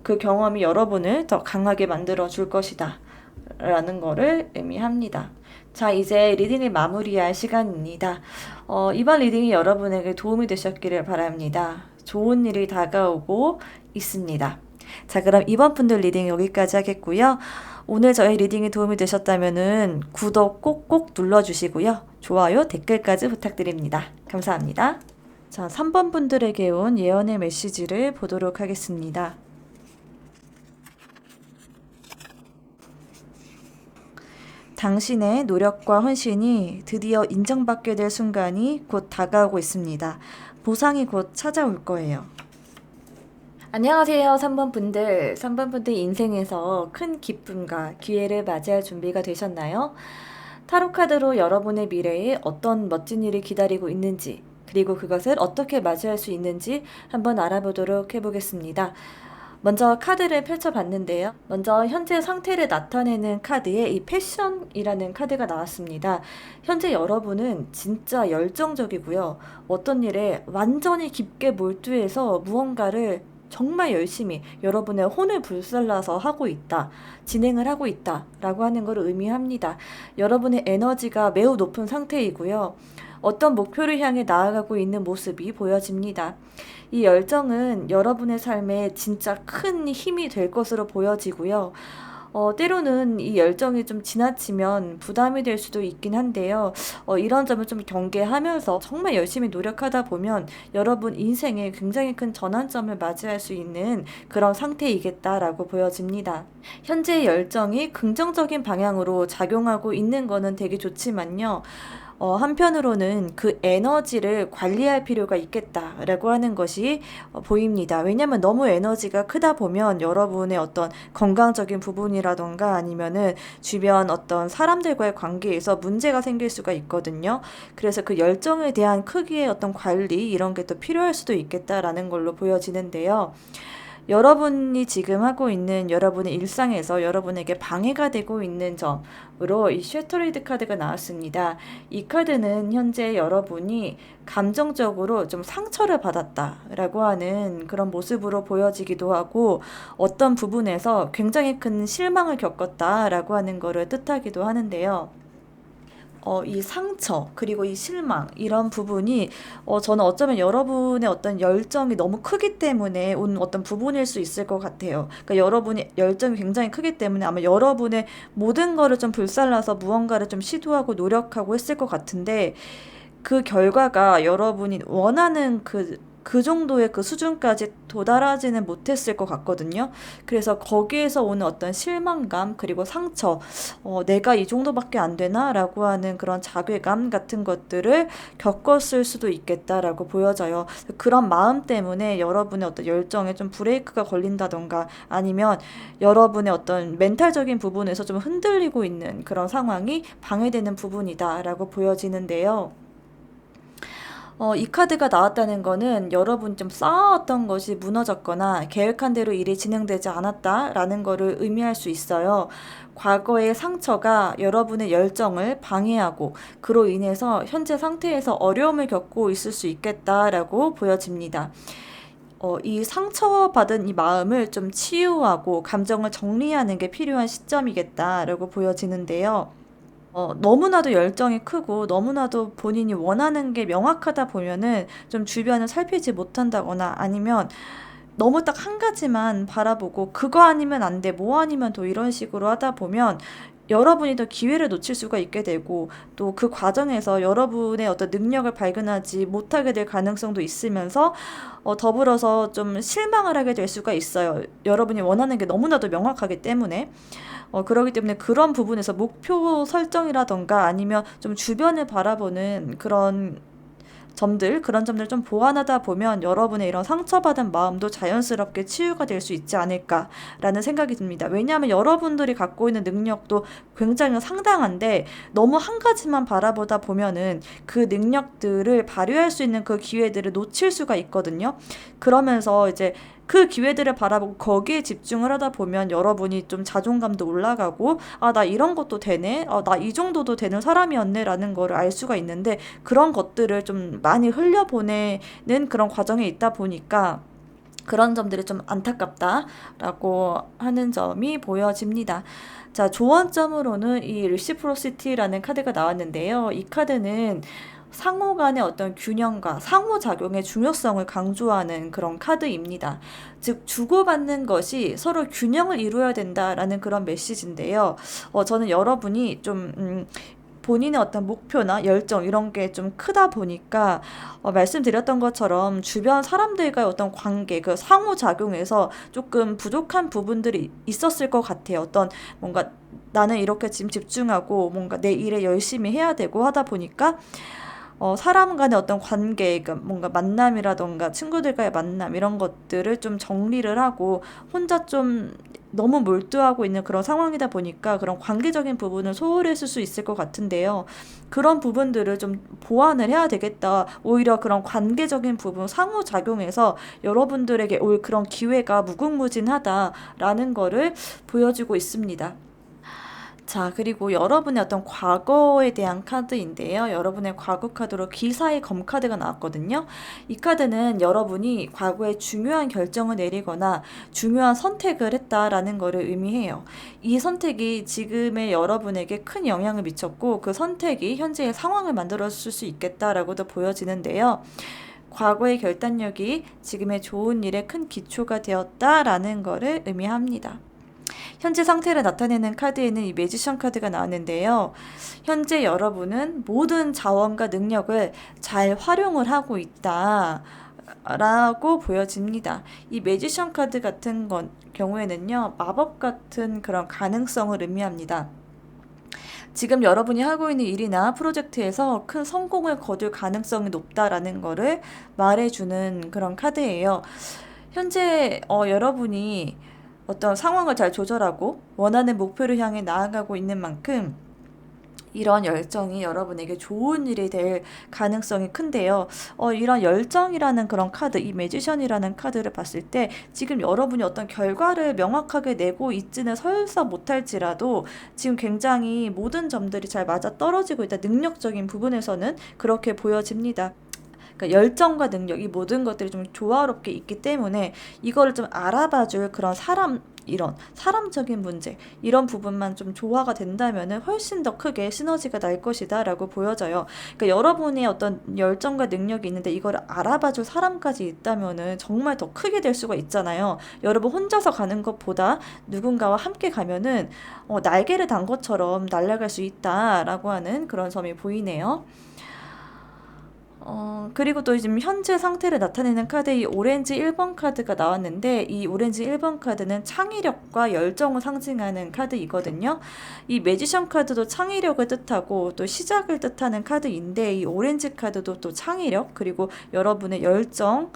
그 경험이 여러분을 더 강하게 만들어 줄 것이다. 라는 거를 의미합니다. 자, 이제 리딩을 마무리할 시간입니다. 이번 리딩이 여러분에게 도움이 되셨기를 바랍니다. 좋은 일이 다가오고 있습니다. 자, 그럼 이번 분들 리딩 여기까지 하겠고요. 오늘 저희 리딩이 도움이 되셨다면 구독 꼭꼭 눌러주시고요. 좋아요, 댓글까지 부탁드립니다. 감사합니다. 자, 3번 분들에게 온 예언의 메시지를 보도록 하겠습니다. 당신의 노력과 헌신이 드디어 인정받게 될 순간이 곧 다가오고 있습니다. 보상이 곧 찾아올 거예요. 안녕하세요, 3번 분들. 3번 분들 인생에서 큰 기쁨과 기회를 맞이할 준비가 되셨나요? 타로 카드로 여러분의 미래에 어떤 멋진 일이 기다리고 있는지, 그리고 그것을 어떻게 맞이할 수 있는지 한번 알아보도록 해보겠습니다. 먼저 카드를 펼쳐봤는데요. 먼저 현재 상태를 나타내는 카드에 이 패션이라는 카드가 나왔습니다. 현재 여러분은 진짜 열정적이고요. 어떤 일에 완전히 깊게 몰두해서 무언가를 정말 열심히 여러분의 혼을 불살라서 하고 있다, 진행을 하고 있다 라고 하는 걸 의미합니다. 여러분의 에너지가 매우 높은 상태이고요. 어떤 목표를 향해 나아가고 있는 모습이 보여집니다. 이 열정은 여러분의 삶에 진짜 큰 힘이 될 것으로 보여지고요. 때로는 이 열정이 좀 지나치면 부담이 될 수도 있긴 한데요. 이런 점을 좀 경계하면서 정말 열심히 노력하다 보면 여러분 인생에 굉장히 큰 전환점을 맞이할 수 있는 그런 상태이겠다라고 보여집니다. 현재의 열정이 긍정적인 방향으로 작용하고 있는 거는 되게 좋지만요. 한편으로는 그 에너지를 관리할 필요가 있겠다라고 하는 것이 보입니다. 왜냐하면 너무 에너지가 크다 보면 여러분의 어떤 건강적인 부분이라던가 아니면은 주변 어떤 사람들과의 관계에서 문제가 생길 수가 있거든요. 그래서 그 열정에 대한 크기의 어떤 관리 이런 게 또 필요할 수도 있겠다라는 걸로 보여지는데요. 여러분이 지금 하고 있는 여러분의 일상에서 여러분에게 방해가 되고 있는 점으로 이 쉐터리드 카드가 나왔습니다. 이 카드는 현재 여러분이 감정적으로 좀 상처를 받았다라고 하는 그런 모습으로 보여지기도 하고 어떤 부분에서 굉장히 큰 실망을 겪었다라고 하는 것을 뜻하기도 하는데요. 이 상처, 그리고 이 실망, 이런 부분이, 저는 어쩌면 여러분의 어떤 열정이 너무 크기 때문에 온 어떤 부분일 수 있을 것 같아요. 그러니까 여러분이 열정이 굉장히 크기 때문에 아마 여러분의 모든 거를 좀 불살라서 무언가를 좀 시도하고 노력하고 했을 것 같은데, 그 결과가 여러분이 원하는 그 정도의 그 수준까지 도달하지는 못했을 것 같거든요. 그래서 거기에서 오는 어떤 실망감, 그리고 상처, 내가 이 정도밖에 안 되나? 라고 하는 그런 자괴감 같은 것들을 겪었을 수도 있겠다라고 보여져요. 그런 마음 때문에 여러분의 어떤 열정에 좀 브레이크가 걸린다던가 아니면 여러분의 어떤 멘탈적인 부분에서 좀 흔들리고 있는 그런 상황이 방해되는 부분이다라고 보여지는데요. 이 카드가 나왔다는 거는 여러분 좀 쌓아왔던 것이 무너졌거나 계획한 대로 일이 진행되지 않았다라는 거를 의미할 수 있어요. 과거의 상처가 여러분의 열정을 방해하고 그로 인해서 현재 상태에서 어려움을 겪고 있을 수 있겠다라고 보여집니다. 이 상처받은 이 마음을 좀 치유하고 감정을 정리하는 게 필요한 시점이겠다라고 보여지는데요. 너무나도 열정이 크고 너무나도 본인이 원하는 게 명확하다 보면은 좀 주변을 살피지 못한다거나 아니면 너무 딱 한 가지만 바라보고 그거 아니면 안 돼, 뭐 아니면 또 이런 식으로 하다 보면 여러분이 더 기회를 놓칠 수가 있게 되고 또 그 과정에서 여러분의 어떤 능력을 발견하지 못하게 될 가능성도 있으면서 더불어서 좀 실망을 하게 될 수가 있어요. 여러분이 원하는 게 너무나도 명확하기 때문에. 그러기 때문에 그런 부분에서 목표 설정이라던가 아니면 좀 주변을 바라보는 그런 점들, 그런 점들 좀 보완하다 보면 여러분의 이런 상처받은 마음도 자연스럽게 치유가 될 수 있지 않을까라는 생각이 듭니다. 왜냐하면 여러분들이 갖고 있는 능력도 굉장히 상당한데 너무 한 가지만 바라보다 보면은 그 능력들을 발휘할 수 있는 그 기회들을 놓칠 수가 있거든요. 그러면서 이제 그 기회들을 바라보고 거기에 집중을 하다 보면 여러분이 좀 자존감도 올라가고, 아, 나 이런 것도 되네? 나 이 정도도 되는 사람이었네? 라는 거를 알 수가 있는데, 그런 것들을 좀 많이 흘려보내는 그런 과정에 있다 보니까 그런 점들이 좀 안타깝다라고 하는 점이 보여집니다. 자, 조언점으로는 이 리시프로시티라는 카드가 나왔는데요. 이 카드는 상호 간의 어떤 균형과 상호작용의 중요성을 강조하는 그런 카드입니다. 즉, 주고받는 것이 서로 균형을 이루어야 된다라는 그런 메시지인데요. 저는 여러분이 좀, 본인의 어떤 목표나 열정 이런 게 좀 크다 보니까 말씀드렸던 것처럼 주변 사람들과의 어떤 관계, 그 상호작용에서 조금 부족한 부분들이 있었을 것 같아요. 어떤 뭔가 나는 이렇게 지금 집중하고 뭔가 내 일에 열심히 해야 되고 하다 보니까 사람 간의 어떤 관계, 그러니까 뭔가 만남이라던가 친구들과의 만남 이런 것들을 좀 정리를 하고 혼자 좀 너무 몰두하고 있는 그런 상황이다 보니까 그런 관계적인 부분을 소홀했을 수 있을 것 같은데요. 그런 부분들을 좀 보완을 해야 되겠다. 오히려 그런 관계적인 부분, 상호작용에서 여러분들에게 올 그런 기회가 무궁무진하다라는 거를 보여주고 있습니다. 자, 그리고 여러분의 어떤 과거에 대한 카드인데요. 여러분의 과거 카드로 기사의 검 카드가 나왔거든요. 이 카드는 여러분이 과거에 중요한 결정을 내리거나 중요한 선택을 했다라는 것을 의미해요. 이 선택이 지금의 여러분에게 큰 영향을 미쳤고 그 선택이 현재의 상황을 만들었을 수 있겠다라고도 보여지는데요. 과거의 결단력이 지금의 좋은 일에 큰 기초가 되었다라는 것을 의미합니다. 현재 상태를 나타내는 카드에는 이 매지션 카드가 나왔는데요. 현재 여러분은 모든 자원과 능력을 잘 활용을 하고 있다 라고 보여집니다. 이 매지션 카드 같은 경우에는요, 마법 같은 그런 가능성을 의미합니다. 지금 여러분이 하고 있는 일이나 프로젝트에서 큰 성공을 거둘 가능성이 높다라는 거를 말해주는 그런 카드예요. 현재 여러분이 어떤 상황을 잘 조절하고 원하는 목표를 향해 나아가고 있는 만큼 이런 열정이 여러분에게 좋은 일이 될 가능성이 큰데요. 이런 열정이라는 그런 카드, 이 매지션이라는 카드를 봤을 때 지금 여러분이 어떤 결과를 명확하게 내고 있지는 설사 못할지라도 지금 굉장히 모든 점들이 잘 맞아 떨어지고 있다. 능력적인 부분에서는 그렇게 보여집니다. 그러니까 열정과 능력, 이 모든 것들이 좀 조화롭게 있기 때문에 이거를 좀 알아봐줄 그런 이런 사람적인 문제, 이런 부분만 좀 조화가 된다면은 훨씬 더 크게 시너지가 날 것이다 라고 보여져요. 그러니까 여러분의 어떤 열정과 능력이 있는데 이거를 알아봐줄 사람까지 있다면은 정말 더 크게 될 수가 있잖아요. 여러분 혼자서 가는 것보다 누군가와 함께 가면은 날개를 단 것처럼 날아갈 수 있다라고 하는 그런 점이 보이네요. 그리고 또 지금 현재 상태를 나타내는 카드, 이 오렌지 1번 카드가 나왔는데 이 오렌지 1번 카드는 창의력과 열정을 상징하는 카드이거든요. 이 매지션 카드도 창의력을 뜻하고 또 시작을 뜻하는 카드인데 이 오렌지 카드도 또 창의력, 그리고 여러분의 열정,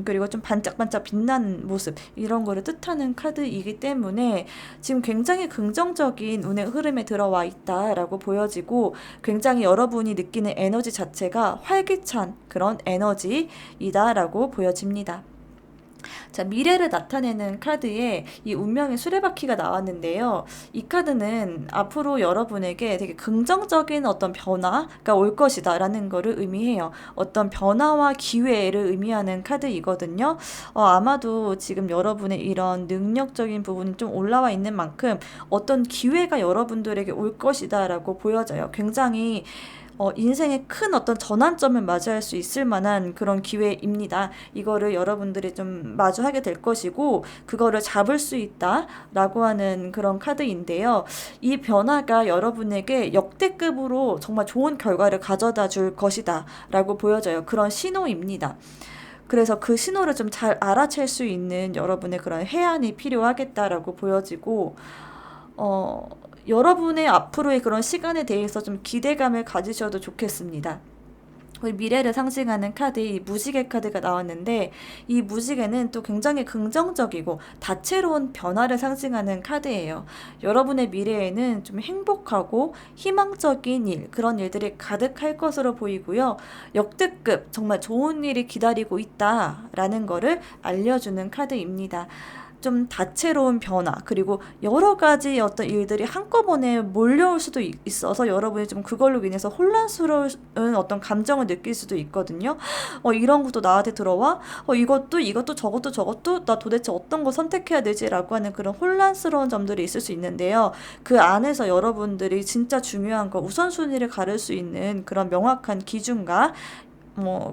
그리고 좀 반짝반짝 빛나는 모습, 이런 거를 뜻하는 카드이기 때문에 지금 굉장히 긍정적인 운의 흐름에 들어와 있다라고 보여지고 굉장히 여러분이 느끼는 에너지 자체가 활기찬 그런 에너지이다라고 보여집니다. 자, 미래를 나타내는 카드에 이 운명의 수레바퀴가 나왔는데요. 이 카드는 앞으로 여러분에게 되게 긍정적인 어떤 변화가 올 것이다 라는 거를 의미해요. 어떤 변화와 기회를 의미하는 카드이거든요. 아마도 지금 여러분의 이런 능력적인 부분이 좀 올라와 있는 만큼 어떤 기회가 여러분들에게 올 것이다 라고 보여져요. 굉장히 인생의 큰 어떤 전환점을 맞이할 수 있을 만한 그런 기회입니다. 이거를 여러분들이 좀 마주하게 될 것이고 그거를 잡을 수 있다라고 하는 그런 카드인데요. 이 변화가 여러분에게 역대급으로 정말 좋은 결과를 가져다 줄 것이다 라고 보여져요. 그런 신호입니다. 그래서 그 신호를 좀 잘 알아챌 수 있는 여러분의 그런 해안이 필요하겠다라고 보여지고 여러분의 앞으로의 그런 시간에 대해서 좀 기대감을 가지셔도 좋겠습니다. 우리 미래를 상징하는 카드, 이 무지개 카드가 나왔는데, 이 무지개는 또 굉장히 긍정적이고 다채로운 변화를 상징하는 카드예요. 여러분의 미래에는 좀 행복하고 희망적인 일, 그런 일들이 가득할 것으로 보이고요. 역대급 정말 좋은 일이 기다리고 있다라는 거를 알려주는 카드입니다. 좀 다채로운 변화, 그리고 여러 가지 어떤 일들이 한꺼번에 몰려올 수도 있어서 여러분이 좀 그걸로 인해서 혼란스러운 어떤 감정을 느낄 수도 있거든요. 이런 것도 나한테 들어와? 이것도 저것도 나 도대체 어떤 거 선택해야 되지라고 하는 그런 혼란스러운 점들이 있을 수 있는데요. 그 안에서 여러분들이 진짜 중요한 거, 우선순위를 가를 수 있는 그런 명확한 기준과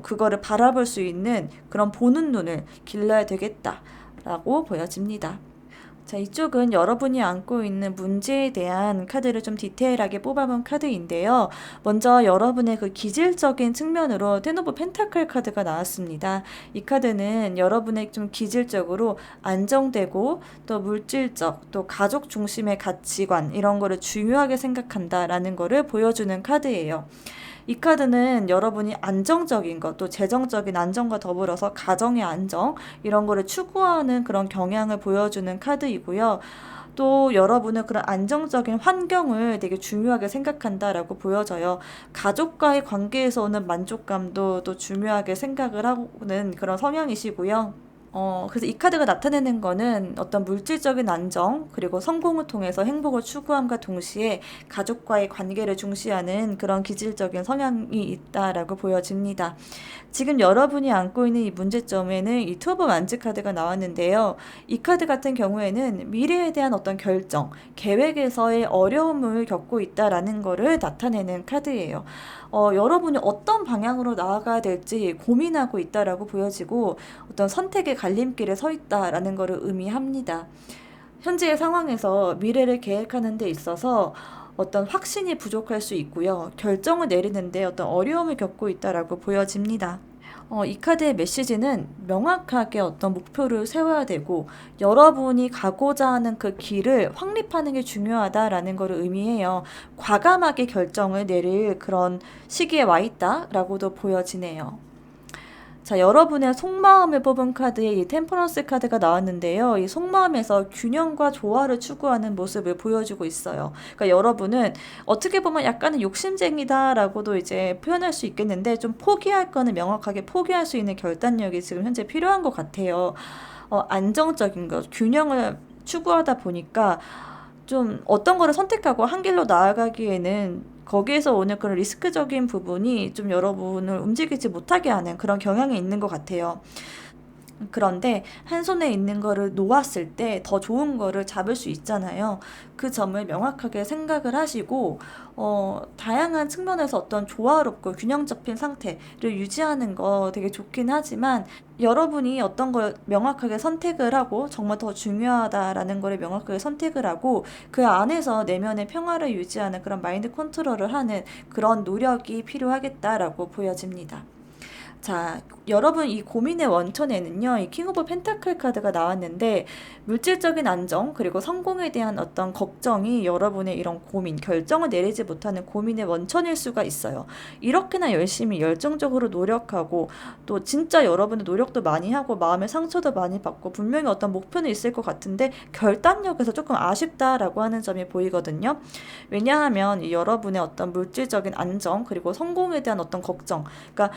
그거를 바라볼 수 있는 그런 보는 눈을 길러야 되겠다 라고 보여집니다. 자, 이쪽은 여러분이 안고 있는 문제에 대한 카드를 좀 디테일하게 뽑아본 카드인데요. 먼저 여러분의 그 기질적인 측면으로 텐 오브 펜타클 카드가 나왔습니다. 이 카드는 여러분의 좀 기질적으로 안정되고 또 물질적, 또 가족 중심의 가치관 이런 거를 중요하게 생각한다라는 거를 보여주는 카드예요. 이 카드는 여러분이 안정적인 것, 또 재정적인 안정과 더불어서 가정의 안정, 이런 거를 추구하는 그런 경향을 보여주는 카드이고요. 또 여러분은 그런 안정적인 환경을 되게 중요하게 생각한다라고 보여져요. 가족과의 관계에서 오는 만족감도 또 중요하게 생각을 하는 그런 성향이시고요. 그래서 이 카드가 나타내는 거는 어떤 물질적인 안정, 그리고 성공을 통해서 행복을 추구함과 동시에 가족과의 관계를 중시하는 그런 기질적인 성향이 있다라고 보여집니다. 지금 여러분이 안고 있는 이 문제점에는 이 투 오브 완즈 카드가 나왔는데요. 이 카드 같은 경우에는 미래에 대한 어떤 결정, 계획에서의 어려움을 겪고 있다라는 거를 나타내는 카드예요. 여러분이 어떤 방향으로 나아가야 될지 고민하고 있다라고 보여지고 어떤 선택의 갈림길에 서 있다라는 것을 의미합니다. 현재의 상황에서 미래를 계획하는 데 있어서 어떤 확신이 부족할 수 있고요. 결정을 내리는데 어떤 어려움을 겪고 있다라고 보여집니다. 이 카드의 메시지는 명확하게 어떤 목표를 세워야 되고 여러분이 가고자 하는 그 길을 확립하는 게 중요하다라는 것을 의미해요. 과감하게 결정을 내릴 그런 시기에 와 있다라고도 보여지네요. 자, 여러분의 속마음을 뽑은 카드에 이 템퍼런스 카드가 나왔는데요. 이 속마음에서 균형과 조화를 추구하는 모습을 보여주고 있어요. 그러니까 여러분은 어떻게 보면 약간은 욕심쟁이다라고도 이제 표현할 수 있겠는데 좀 포기할 거는 명확하게 포기할 수 있는 결단력이 지금 현재 필요한 것 같아요. 안정적인 것, 균형을 추구하다 보니까 좀 어떤 거를 선택하고 한 길로 나아가기에는 거기에서 오는 그런 리스크적인 부분이 좀 여러분을 움직이지 못하게 하는 그런 경향이 있는 것 같아요. 그런데 한 손에 있는 거를 놓았을 때 더 좋은 거를 잡을 수 있잖아요. 그 점을 명확하게 생각을 하시고 다양한 측면에서 어떤 조화롭고 균형 잡힌 상태를 유지하는 거 되게 좋긴 하지만 여러분이 어떤 걸 명확하게 선택을 하고 정말 더 중요하다라는 거를 명확하게 선택을 하고 그 안에서 내면의 평화를 유지하는 그런 마인드 컨트롤을 하는 그런 노력이 필요하겠다라고 보여집니다. 자, 여러분 이 고민의 원천에는요, 이 킹 오브 펜타클 카드가 나왔는데 물질적인 안정 그리고 성공에 대한 어떤 걱정이 여러분의 이런 고민, 결정을 내리지 못하는 고민의 원천일 수가 있어요. 이렇게나 열심히 열정적으로 노력하고 또 진짜 여러분의 노력도 많이 하고 마음의 상처도 많이 받고 분명히 어떤 목표는 있을 것 같은데 결단력에서 조금 아쉽다라고 하는 점이 보이거든요. 왜냐하면 이 여러분의 어떤 물질적인 안정 그리고 성공에 대한 어떤 걱정, 그러니까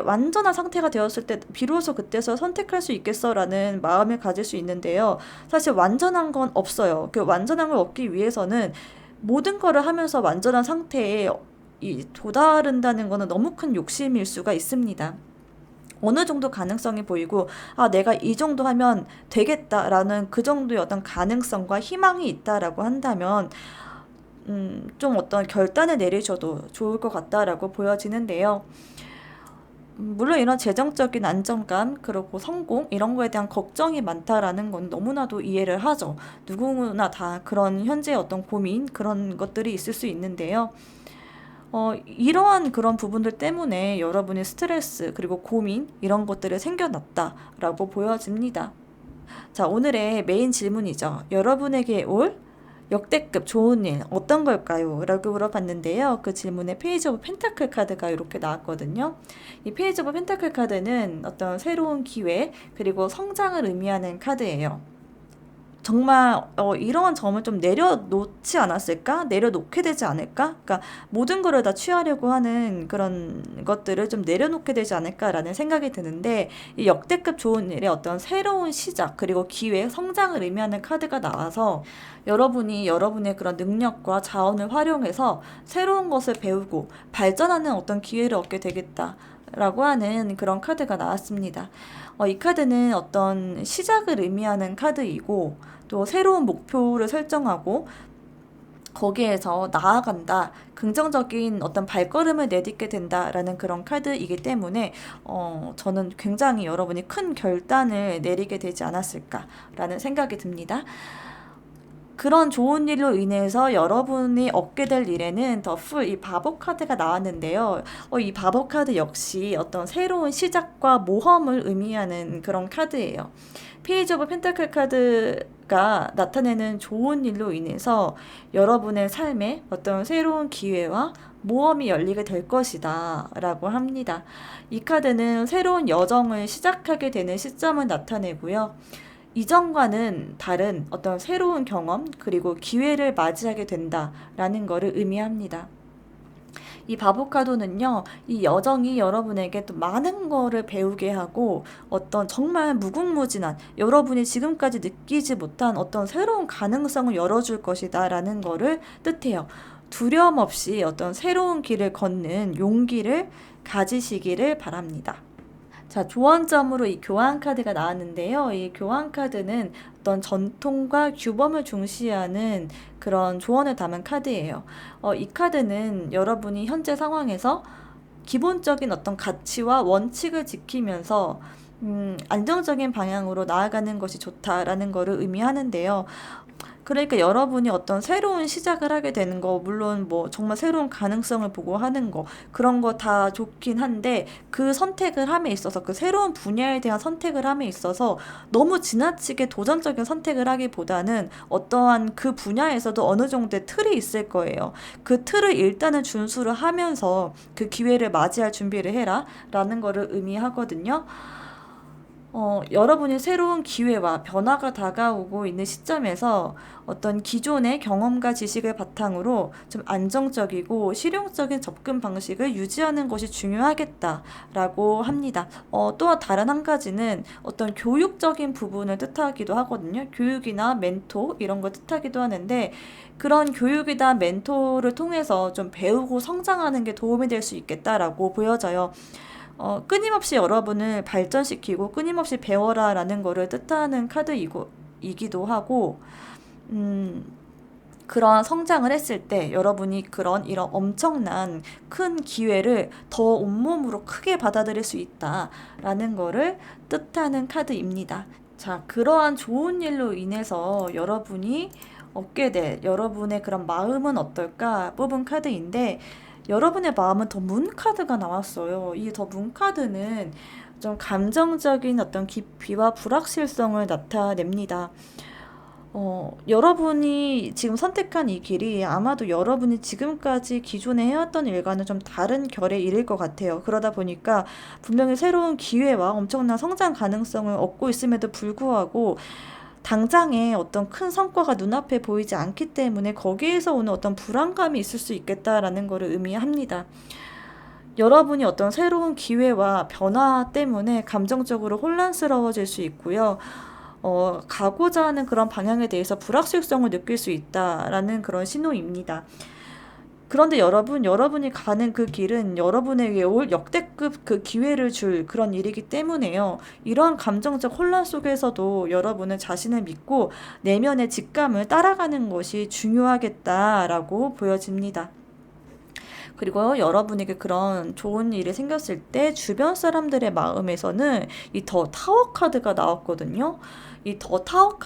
완전한 상태가 되었을 때 비로소 그때서 선택할 수 있겠어라는 마음을 가질 수 있는데요. 사실 완전한 건 없어요. 그 완전한 걸 얻기 위해서는 모든 거를 하면서 완전한 상태에 도달한다는 거는 너무 큰 욕심일 수가 있습니다. 어느 정도 가능성이 보이고 내가 이 정도 하면 되겠다라는 그 정도의 어떤 가능성과 희망이 있다라고 한다면 좀 어떤 결단을 내리셔도 좋을 것 같다라고 보여지는데요. 물론 이런 재정적인 안정감, 그리고 성공, 이런 거에 대한 걱정이 많다라는 건 너무나도 이해를 하죠. 누구나 다 그런 현재의 어떤 고민, 그런 것들이 있을 수 있는데요. 이러한 그런 부분들 때문에 여러분의 스트레스, 그리고 고민, 이런 것들이 생겨났다라고 보여집니다. 자, 오늘의 메인 질문이죠. 여러분에게 올 역대급 좋은 일 어떤 걸까요? 라고 물어봤는데요. 그 질문에 페이지 오브 펜타클 카드가 이렇게 나왔거든요. 이 페이지 오브 펜타클 카드는 어떤 새로운 기회 그리고 성장을 의미하는 카드예요. 정말 이런 점을 좀 내려놓지 않았을까? 내려놓게 되지 않을까? 그러니까 모든 거를 다 취하려고 하는 그런 것들을 좀 내려놓게 되지 않을까라는 생각이 드는데 이 역대급 좋은 일의 어떤 새로운 시작 그리고 기회, 성장을 의미하는 카드가 나와서 여러분이 여러분의 그런 능력과 자원을 활용해서 새로운 것을 배우고 발전하는 어떤 기회를 얻게 되겠다. 라고 하는 그런 카드가 나왔습니다. 이 카드는 어떤 시작을 의미하는 카드이고 또 새로운 목표를 설정하고 거기에서 나아간다, 긍정적인 어떤 발걸음을 내딛게 된다라는 그런 카드이기 때문에 저는 굉장히 여러분이 큰 결단을 내리게 되지 않았을까라는 생각이 듭니다. 그런 좋은 일로 인해서 여러분이 얻게 될 일에는 더 풀, 이 바보 카드가 나왔는데요. 이 바보 카드 역시 어떤 새로운 시작과 모험을 의미하는 그런 카드예요. 페이지 오브 펜타클 카드가 나타내는 좋은 일로 인해서 여러분의 삶에 어떤 새로운 기회와 모험이 열리게 될 것이다 라고 합니다. 이 카드는 새로운 여정을 시작하게 되는 시점을 나타내고요. 이전과는 다른 어떤 새로운 경험 그리고 기회를 맞이하게 된다라는 것을 의미합니다. 이 바보카도는요, 이 여정이 여러분에게 또 많은 거를 배우게 하고 어떤 정말 무궁무진한 여러분이 지금까지 느끼지 못한 어떤 새로운 가능성을 열어줄 것이다 라는 거를 뜻해요. 두려움 없이 어떤 새로운 길을 걷는 용기를 가지시기를 바랍니다. 자, 조언점으로 이 교환 카드가 나왔는데요. 이 교환 카드는 어떤 전통과 규범을 중시하는 그런 조언을 담은 카드예요. 이 카드는 여러분이 현재 상황에서 기본적인 어떤 가치와 원칙을 지키면서 안정적인 방향으로 나아가는 것이 좋다라는 것을 의미하는데요. 그러니까 여러분이 어떤 새로운 시작을 하게 되는 거, 물론 뭐 정말 새로운 가능성을 보고 하는 거, 그런 거 다 좋긴 한데 그 선택을 함에 있어서 그 새로운 분야에 대한 선택을 함에 있어서 너무 지나치게 도전적인 선택을 하기보다는 어떠한 그 분야에서도 어느 정도의 틀이 있을 거예요. 그 틀을 일단은 준수를 하면서 그 기회를 맞이할 준비를 해라 라는 거를 의미하거든요. 여러분이 새로운 기회와 변화가 다가오고 있는 시점에서 어떤 기존의 경험과 지식을 바탕으로 좀 안정적이고 실용적인 접근 방식을 유지하는 것이 중요하겠다라고 합니다. 또 다른 한 가지는 어떤 교육적인 부분을 뜻하기도 하거든요. 교육이나 멘토 이런 걸 뜻하기도 하는데 그런 교육이나 멘토를 통해서 좀 배우고 성장하는 게 도움이 될 수 있겠다라고 보여져요. 끊임없이 여러분을 발전시키고 끊임없이 배워라라는 거를 뜻하는 이기도 하고, 그런 성장을 했을 때 여러분이 이런 엄청난 큰 기회를 더 온몸으로 크게 받아들일 수 있다라는 거를 뜻하는 카드입니다. 자, 그러한 좋은 일로 인해서 여러분이 얻게 될 여러분의 그런 마음은 어떨까 뽑은 카드인데, 여러분의 마음은 더 문 카드가 나왔어요. 이 더 문 카드는 좀 감정적인 어떤 깊이와 불확실성을 나타냅니다. 여러분이 지금 선택한 이 길이 아마도 여러분이 지금까지 기존에 해왔던 일과는 좀 다른 결의 일일 것 같아요. 그러다 보니까 분명히 새로운 기회와 엄청난 성장 가능성을 얻고 있음에도 불구하고 당장에 어떤 큰 성과가 눈앞에 보이지 않기 때문에 거기에서 오는 어떤 불안감이 있을 수 있겠다라는 것을 의미합니다. 여러분이 어떤 새로운 기회와 변화 때문에 감정적으로 혼란스러워질 수 있고요. 가고자 하는 그런 방향에 대해서 불확실성을 느낄 수 있다라는 그런 신호입니다. 그런데 여러분이 가는 그 길은 여러분에게 올 역대급 그 기회를 줄 그런 일이기 때문에요. 이러한 감정적 혼란 속에서도 여러분은 자신을 믿고 내면의 직감을 따라가는 것이 중요하겠다라고 보여집니다. 그리고 여러분에게 그런 좋은 일이 생겼을 때 주변 사람들의 마음에서는 이 더 타워 카드가 나왔거든요. 이 더 타워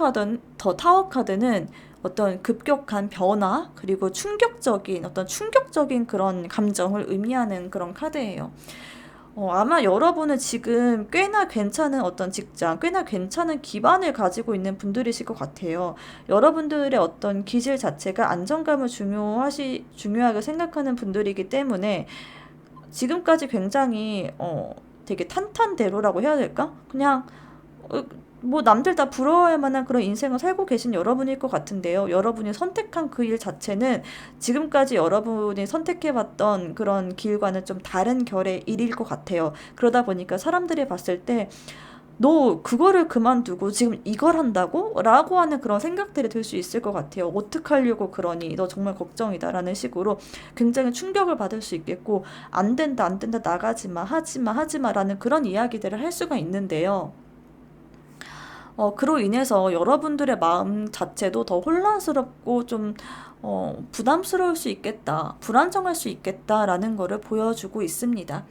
카드는 어떤 급격한 변화 그리고 충격적인 그런 감정을 의미하는 그런 카드예요. 아마 여러분은 지금 꽤나 괜찮은 어떤 직장, 꽤나 괜찮은 기반을 가지고 있는 분들이실 것 같아요. 여러분들의 어떤 기질 자체가 안정감을 중요하게 생각하는 분들이기 때문에 지금까지 굉장히 되게 탄탄대로라고 해야 될까? 그냥 어, 뭐 남들 다 부러워할 만한 그런 인생을 살고 계신 여러분일 것 같은데요. 여러분이 선택한 그 일 자체는 지금까지 여러분이 선택해봤던 그런 길과는 좀 다른 결의 일일 것 같아요. 그러다 보니까 사람들이 봤을 때 너 그거를 그만두고 지금 이걸 한다고? 라고 하는 그런 생각들이 들 수 있을 것 같아요. 어떡하려고 그러니? 너 정말 걱정이다. 라는 식으로 굉장히 충격을 받을 수 있겠고, 안 된다, 안 된다, 나가지 마, 하지 마, 하지 마. 라는 그런 이야기들을 할 수가 있는데요. 그로 인해서 여러분들의 마음 자체도 더 혼란스럽고 좀, 부담스러울 수 있겠다, 불안정할 수 있겠다라는 거를 보여주고 있습니다.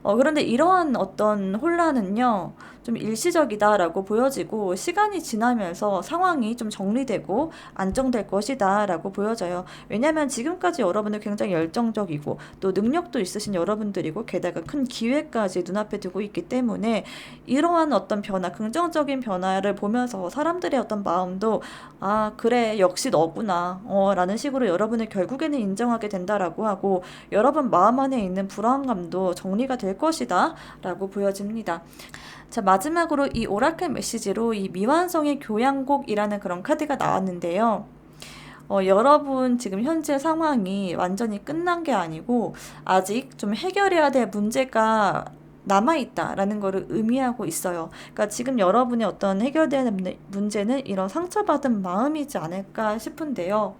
그런데 이러한 어떤 혼란은요, 좀 일시적이다라고 보여지고, 시간이 지나면서 상황이 좀 정리되고 안정될 것이다라고 보여져요. 왜냐면 지금까지 여러분들 굉장히 열정적이고, 또 능력도 있으신 여러분들이고, 게다가 큰 기회까지 눈앞에 두고 있기 때문에, 이러한 어떤 변화, 긍정적인 변화를 보면서 사람들의 어떤 마음도, 아, 그래, 역시 너구나, 라는 식으로 여러분을 결국에는 인정하게 된다라고 하고, 여러분 마음 안에 있는 불안감도 정리가 될 것이다 라고 보여집니다. 자, 마지막으로 이 오라클 메시지로 이 미완성의 교양곡이라는 그런 카드가 나왔는데요. 여러분 지금 현재 상황이 완전히 끝난 게 아니고 아직 좀 해결해야 될 문제가 남아있다라는 것을 의미하고 있어요. 그러니까 지금 여러분의 어떤 해결되는 문제는 이런 상처받은 마음이지 않을까 싶은데요.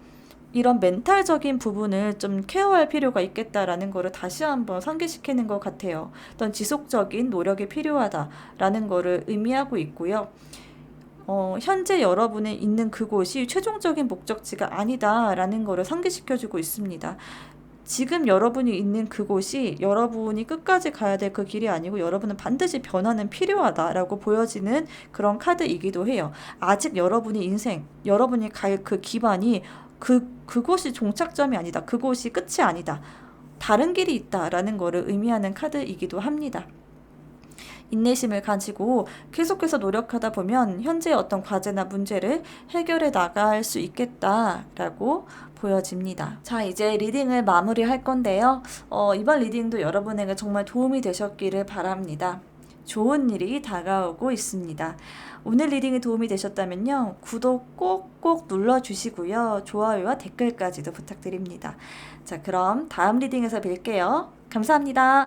이런 멘탈적인 부분을 좀 케어할 필요가 있겠다라는 거를 다시 한번 상기시키는 것 같아요. 어떤 지속적인 노력이 필요하다라는 거를 의미하고 있고요. 현재 여러분이 있는 그곳이 최종적인 목적지가 아니다라는 거를 상기시켜주고 있습니다. 지금 여러분이 있는 그곳이 여러분이 끝까지 가야 될 그 길이 아니고 여러분은 반드시 변화는 필요하다라고 보여지는 그런 카드이기도 해요. 아직 여러분의 인생, 여러분이 갈 그 기반이 그곳이 종착점이 아니다. 그곳이 끝이 아니다. 다른 길이 있다라는 것을 의미하는 카드이기도 합니다. 인내심을 가지고 계속해서 노력하다 보면 현재의 어떤 과제나 문제를 해결해 나갈 수 있겠다라고 보여집니다. 자, 이제 리딩을 마무리할 건데요. 이번 리딩도 여러분에게 정말 도움이 되셨기를 바랍니다. 좋은 일이 다가오고 있습니다. 오늘 리딩이 도움이 되셨다면요, 구독 꼭꼭 눌러주시고요. 좋아요와 댓글까지도 부탁드립니다. 자, 그럼 다음 리딩에서 뵐게요. 감사합니다.